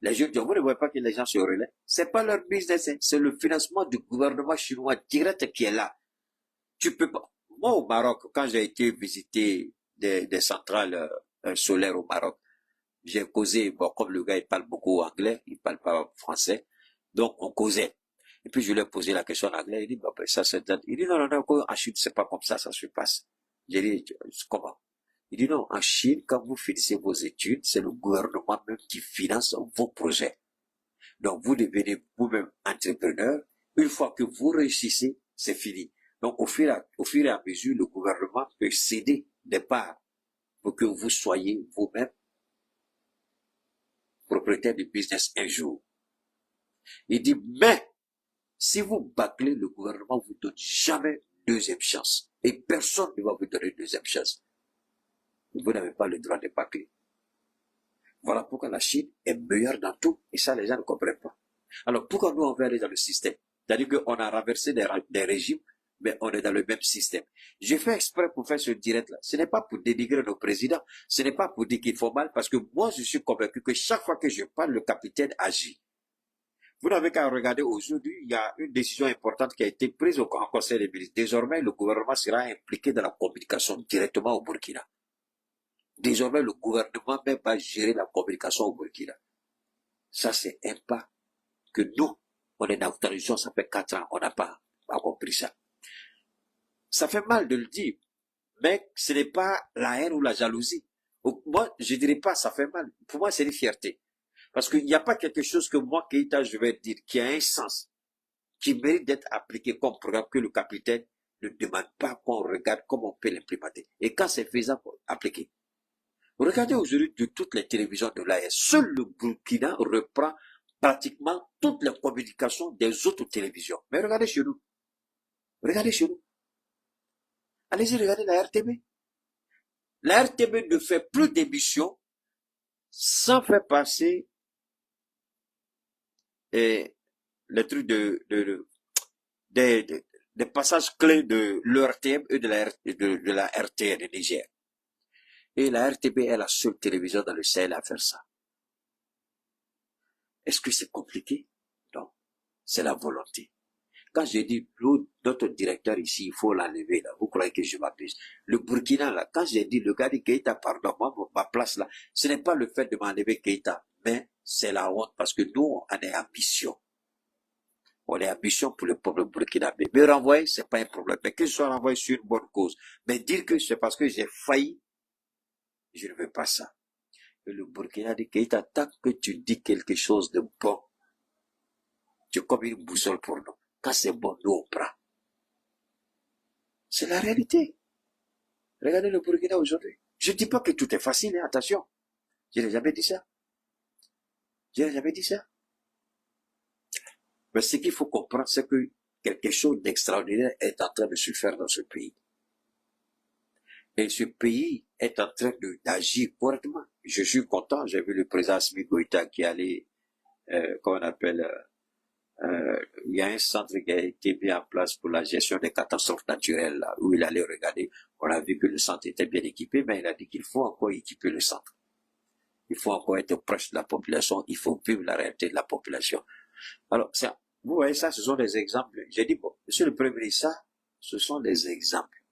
les jeunes disent, vous ne voyez pas que les gens se relaient? C'est pas leur business, c'est le financement du gouvernement chinois direct qui est là. Tu peux pas. Moi, au Maroc, quand j'ai été visiter des centrales solaires au Maroc, j'ai causé, bon, comme le gars, il parle beaucoup anglais, il parle pas français, donc on causait. Et puis je lui ai posé la question en anglais, il dit, bah, ben, ça c'est... Il dit, non, non, non, en Chine, c'est pas comme ça se passe. J'ai dit, comment? Il dit, non, en Chine, quand vous finissez vos études, c'est le gouvernement même qui finance vos projets. Donc vous devenez vous-même entrepreneur. Une fois que vous réussissez, c'est fini. Donc au fur et à mesure, le gouvernement peut céder des parts pour que vous soyez vous-même propriétaire du business un jour. Il dit, mais si vous bâclez, le gouvernement vous donne jamais deuxième chance. Et personne ne va vous donner deuxième chance. Vous n'avez pas le droit de bâcler. Voilà pourquoi la Chine est meilleure dans tout. Et ça, les gens ne comprennent pas. Alors, pourquoi nous, on veut aller dans le système? C'est-à-dire qu'on a renversé des régimes, mais on est dans le même système. J'ai fait exprès pour faire ce direct-là. Ce n'est pas pour dénigrer nos présidents. Ce n'est pas pour dire qu'ils font mal, parce que moi, je suis convaincu que chaque fois que je parle, le capitaine agit. Vous n'avez qu'à regarder aujourd'hui, il y a une décision importante qui a été prise au Conseil des ministres. Désormais, le gouvernement sera impliqué dans la communication directement au Burkina. Désormais, le gouvernement même va gérer la communication au Burkina. Ça, c'est un pas que nous, on est dans la transition, ça fait 4 ans, on n'a pas compris ça. Ça fait mal de le dire, mais ce n'est pas la haine ou la jalousie. Moi, je dirais pas ça fait mal. Pour moi, c'est une fierté. Parce qu'il n'y a pas quelque chose que moi, Keïta, je vais dire, qui a un sens, qui mérite d'être appliqué comme programme que le capitaine ne demande pas qu'on regarde comment on peut l'implémenter. Et quand c'est faisable, appliquer. Regardez aujourd'hui de toutes les télévisions de l'AS, seul le Burkina reprend pratiquement toutes les communications des autres télévisions. Mais regardez chez nous. Regardez chez nous. Allez-y, regardez la RTB. La RTB ne fait plus d'émissions sans faire passer les trucs des passages clés de l'ERTM et de la RTN de Niger. Et la RTB est la seule télévision dans le Sahel à faire ça. Est-ce que c'est compliqué? Non. C'est la volonté. Quand j'ai dit, notre directeur ici, il faut l'enlever, là. Vous croyez que je m'abuse? Le Burkina, là, quand j'ai dit, le gars dit Keïta, pardon, moi, ma place, là, ce n'est pas le fait de m'enlever Keïta, mais c'est la honte, parce que nous, on est ambition. On est ambition pour le peuple burkinabé. Me renvoyer, c'est pas un problème. Mais que je sois renvoyé sur une bonne cause. Mais dire que c'est parce que j'ai failli, je ne veux pas ça. Et le Burkina dit Keïta, tant que tu dis quelque chose de bon, tu es comme une boussole pour nous. Quand c'est bon, nous on prend. C'est la réalité. Regardez le Burkina aujourd'hui. Je ne dis pas que tout est facile, hein, attention. Je n'ai jamais dit ça. Je n'ai jamais dit ça. Mais ce qu'il faut comprendre, c'est que quelque chose d'extraordinaire est en train de se faire dans ce pays. Et ce pays est en train d'agir correctement. Je suis content, j'ai vu le président Assimi Goïta qui allait, comment on appelle, il y a un centre qui a été mis en place pour la gestion des catastrophes naturelles, là, où il allait regarder. On a vu que le centre était bien équipé, mais il a dit qu'il faut encore équiper le centre. Il faut encore être proche de la population, il faut vivre la réalité de la population. Alors, ça, vous voyez, ça, ce sont des exemples. J'ai dit, bon, monsieur le Premier ministre, ça, ce sont des exemples.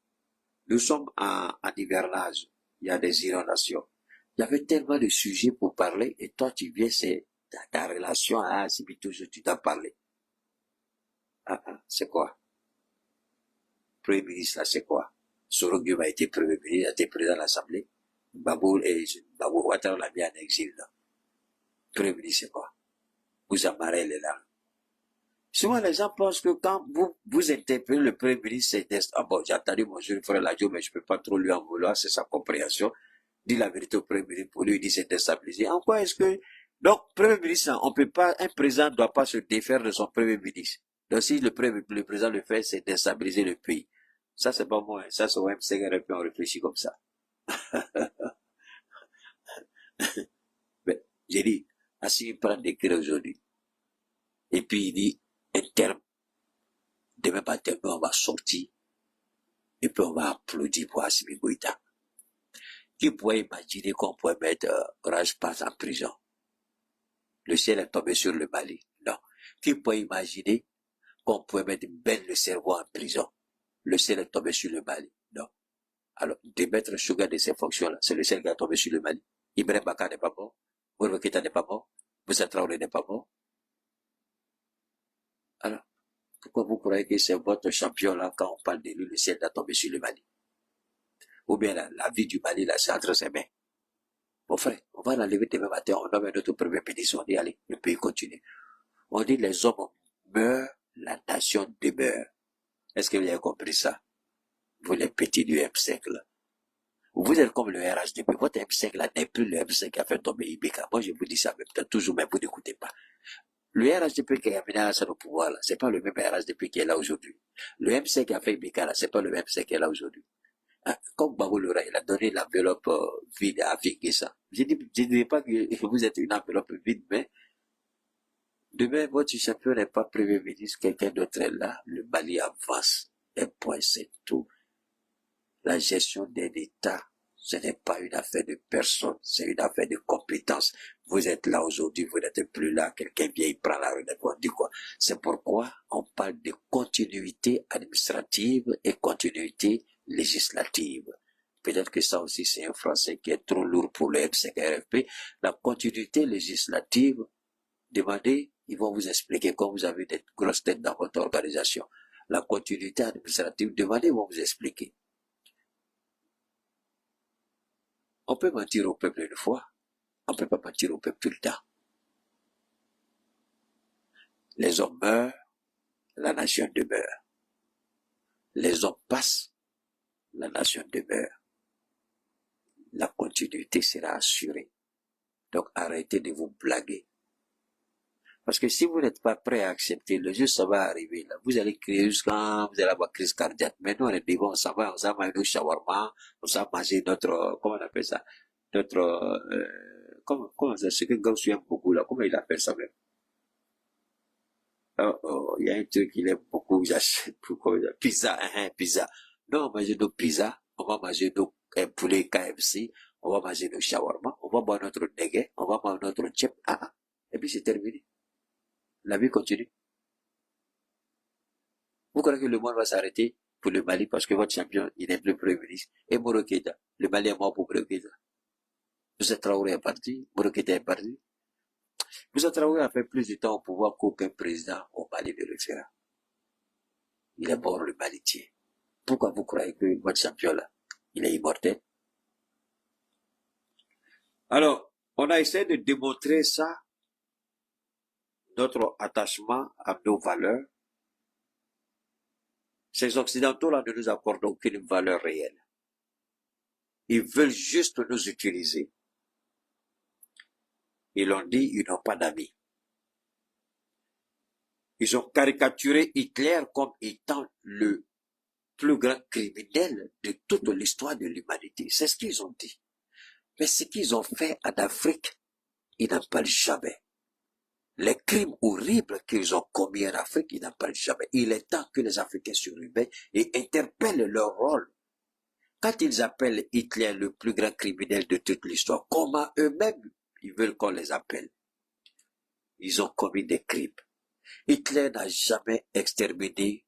Nous sommes en hivernage, il y a des inondations. Il y avait tellement de sujets pour parler, et toi, tu viens, c'est ta relation à Assimi, toujours, tu t'as parlé. C'est quoi? Premier ministre, là, c'est quoi? Sorogum a été Premier ministre, a été président de l'Assemblée. Babou Ouattara l'a mis en exil, là. Premier ministre, c'est quoi? Vous amarrez les larmes. Souvent, les gens pensent que quand vous interpellez le Premier ministre, c'est bon, j'ai entendu mon jeune frère Ladjo, mais je peux pas trop lui en vouloir, c'est sa compréhension. Dit la vérité au Premier ministre, pour lui, il dit c'est déstabilisé. En quoi est-ce que, donc, Premier ministre, on peut pas, un président ne doit pas se défaire de son Premier ministre. Donc, si le président le fait, c'est déstabiliser le pays. Ça, c'est pas moi, ça, c'est OM CRP, on réfléchit comme ça. Mais, j'ai dit, Assimi prend des cris aujourd'hui. Et puis, il dit, un terme. Demain matin, on va sortir. Et puis, on va applaudir pour Assimi Goïta. Qui pourrait imaginer qu'on pourrait mettre Rajpal en prison? Le ciel est tombé sur le Mali. Non. Qui pourrait imaginer qu'on pourrait mettre Ben le cerveau en prison? le ciel est tombé sur le Mali. Non. Alors, démettre Sugar de ses fonctions-là, c'est le ciel qui a tombé sur le Mali. Ibrahim Baka n'est pas mort. Mouroua Keïta n'est pas mort. Moussa Traoré n'est pas mort. Alors, pourquoi vous croyez que c'est votre champion-là, quand on parle de lui, le ciel a tombé sur le Mali? Ou bien la vie du Mali, là, c'est entre ses mains. Mon frère, on va l'enlever demain matin, on nomme notre premier ministre, on dit, allez, le pays continue. On dit, les hommes meurent, la nation demeure. Est-ce que vous avez compris ça? Vous les petits du M5, là. Vous êtes comme le RHDP. Votre M5, là, n'est plus le M5 qui a fait tomber Ibeka. Moi, je vous dis ça même temps, toujours, mais vous n'écoutez pas. Le RHDP qui a amené Alassane au pouvoir, là, c'est pas le même RHDP qui est là aujourd'hui. Le M5 qui a fait Ibeka, là, c'est pas le même M5 qui est là aujourd'hui. Hein? Comme Babou Lora, il a donné l'enveloppe vide à Vikessa. Je ne dis pas que vous êtes une enveloppe vide, mais demain, votre champion n'est pas premier ministre, quelqu'un d'autre est là, le Mali avance. Un point, c'est tout. La gestion d'un État, ce n'est pas une affaire de personne, c'est une affaire de compétence. Vous êtes là aujourd'hui, vous n'êtes plus là, quelqu'un vient, il prend la relève, on dit quoi? C'est pourquoi on parle de continuité administrative et continuité législative. Peut-être que ça aussi c'est un français qui est trop lourd pour le M5RFP. La continuité législative, demandez, ils vont vous expliquer quand vous avez des grosses têtes dans votre organisation. La continuité administrative, demandez, ils vont vous expliquer. On peut mentir au peuple une fois, on ne peut pas mentir au peuple tout le temps. Les hommes meurent, la nation demeure. Les hommes passent, la nation demeure. La continuité sera assurée. Donc arrêtez de vous blaguer. Parce que si vous n'êtes pas prêt à accepter, le jour ça va arriver là. Vous allez crier jusqu'à, vous allez avoir crise cardiaque. Maintenant, on est devant, on va manger nos shawarma, on va manger notre, comment on appelle ça? Notre, comment ça, ce que Gauss aime beaucoup là, comment il appelle ça même? Il y a un truc qu'il aime beaucoup, j'achète beaucoup, pizza, pizza. Non, on va manger nos pizza, on va manger nos poulet KFC, on va manger nos shawarma, on va boire notre déguet, on va boire notre chip, et puis c'est terminé. La vie continue. Vous croyez que le monde va s'arrêter pour le Mali parce que votre champion, il n'est plus premier ministre? Et Moro Keïta, le Mali est mort pour Moro Keïta. Moussa Traoré est parti, Moro Keïta est parti. Moussa Traoré a fait plus de temps au pouvoir qu'aucun président au Mali ne le fera. Il est mort, le Mali tient. Pourquoi vous croyez que votre champion là, il est immortel? Alors, on a essayé de démontrer ça, notre attachement à nos valeurs. Ces Occidentaux-là ne nous accordent aucune valeur réelle. Ils veulent juste nous utiliser. Ils l'ont dit, ils n'ont pas d'amis. Ils ont caricaturé Hitler comme étant le plus grand criminel de toute l'histoire de l'humanité. C'est ce qu'ils ont dit. Mais ce qu'ils ont fait en Afrique, ils n'en parlent jamais. Les crimes horribles qu'ils ont commis en Afrique, ils n'en parlent jamais. Il est temps que les Africains se réveillent et interpellent leur rôle. Quand ils appellent Hitler le plus grand criminel de toute l'histoire, comment eux-mêmes ils veulent qu'on les appelle? Ils ont commis des crimes. Hitler n'a jamais exterminé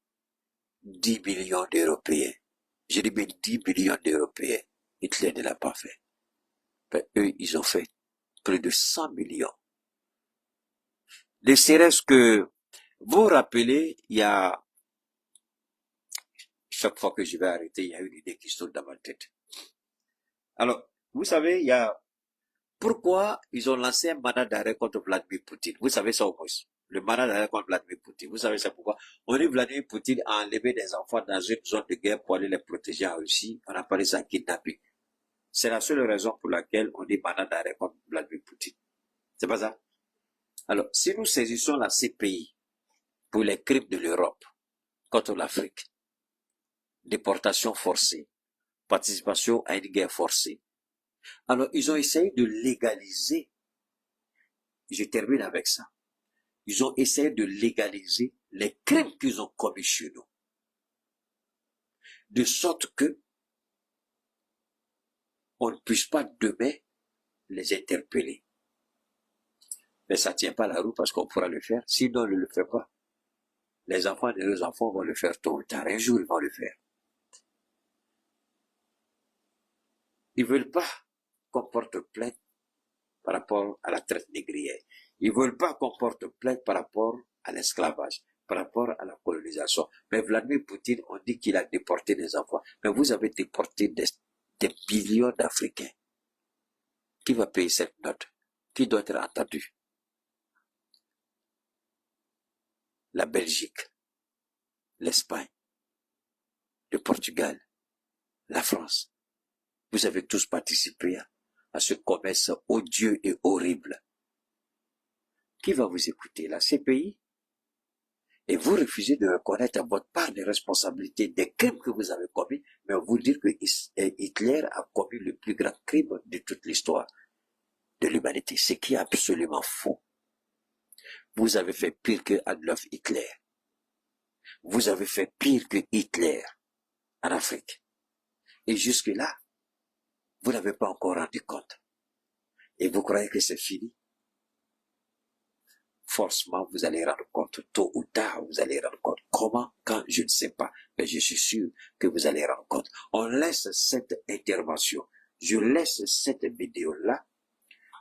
10 millions d'Européens. Je dis bien 10 millions d'Européens. Hitler ne l'a pas fait. Mais eux, ils ont fait plus de 100 millions. Ne serait-ce que, vous vous rappelez, il y a, chaque fois que je vais arrêter, il y a une idée qui saute dans ma tête. Alors, vous savez, il y a, pourquoi ils ont lancé un mandat d'arrêt contre Vladimir Poutine? Vous savez ça au moins. Le mandat d'arrêt contre Vladimir Poutine. Vous savez ça pourquoi? On dit Vladimir Poutine a enlevé des enfants dans une zone de guerre pour aller les protéger en Russie. On appelle ça kidnapping. C'est la seule raison pour laquelle on dit mandat d'arrêt contre Vladimir Poutine. C'est pas ça? Alors, si nous saisissons la CPI pour les crimes de l'Europe contre l'Afrique, déportation forcée, participation à une guerre forcée, alors ils ont essayé de légaliser, je termine avec ça, ils ont essayé de légaliser les crimes qu'ils ont commis chez nous, de sorte que on ne puisse pas demain les interpeller. Mais ça ne tient pas la roue parce qu'on pourra le faire, sinon on ne le fait pas. Les enfants de nos enfants vont le faire tôt ou tard, un jour ils vont le faire. Ils ne veulent pas qu'on porte plainte par rapport à la traite négrière. Ils ne veulent pas qu'on porte plainte par rapport à l'esclavage, par rapport à la colonisation. Mais Vladimir Poutine, on dit qu'il a déporté des enfants. Mais vous avez déporté des millions d'Africains. Qui va payer cette note? Qui doit être entendu? La Belgique, l'Espagne, le Portugal, la France. Vous avez tous participé à ce commerce odieux et horrible. Qui va vous écouter là? Ces pays? Et vous refusez de reconnaître votre part de responsabilité des crimes que vous avez commis, mais on vous dit que Hitler a commis le plus grand crime de toute l'histoire de l'humanité, ce qui est absolument faux. Vous avez fait pire que Adolf Hitler. Vous avez fait pire que Hitler en Afrique. Et jusque-là, vous n'avez pas encore rendu compte. Et vous croyez que c'est fini? Forcément, vous allez rendre compte, tôt ou tard, vous allez rendre compte. Comment? Quand? Je ne sais pas. Mais je suis sûr que vous allez rendre compte. On laisse cette intervention, je laisse cette vidéo-là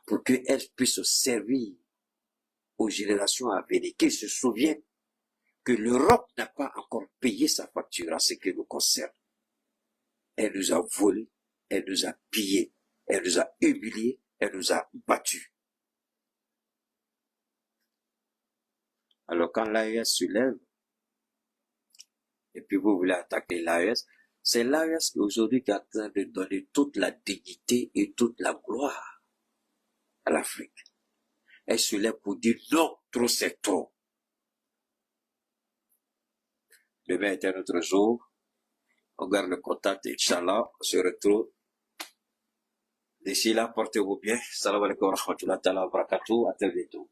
pour qu'elle puisse servir aux générations à venir, qu'ils se souviennent que l'Europe n'a pas encore payé sa facture en ce qui nous concerne. Elle nous a volé, elle nous a pillés, elle nous a humiliés, elle nous a battus. Alors quand l'AES se lève, et puis vous voulez attaquer l'AES, c'est l'AES qui aujourd'hui est en train de donner toute la dignité et toute la gloire à l'Afrique. Elle se lève pour dire non, trop c'est trop. Demain est un autre jour. On garde le contact, Inch'Allah, on se retrouve. D'ici là, portez-vous bien. Salam alaikum wa rahmatullahi wa barakatuh. À très bientôt.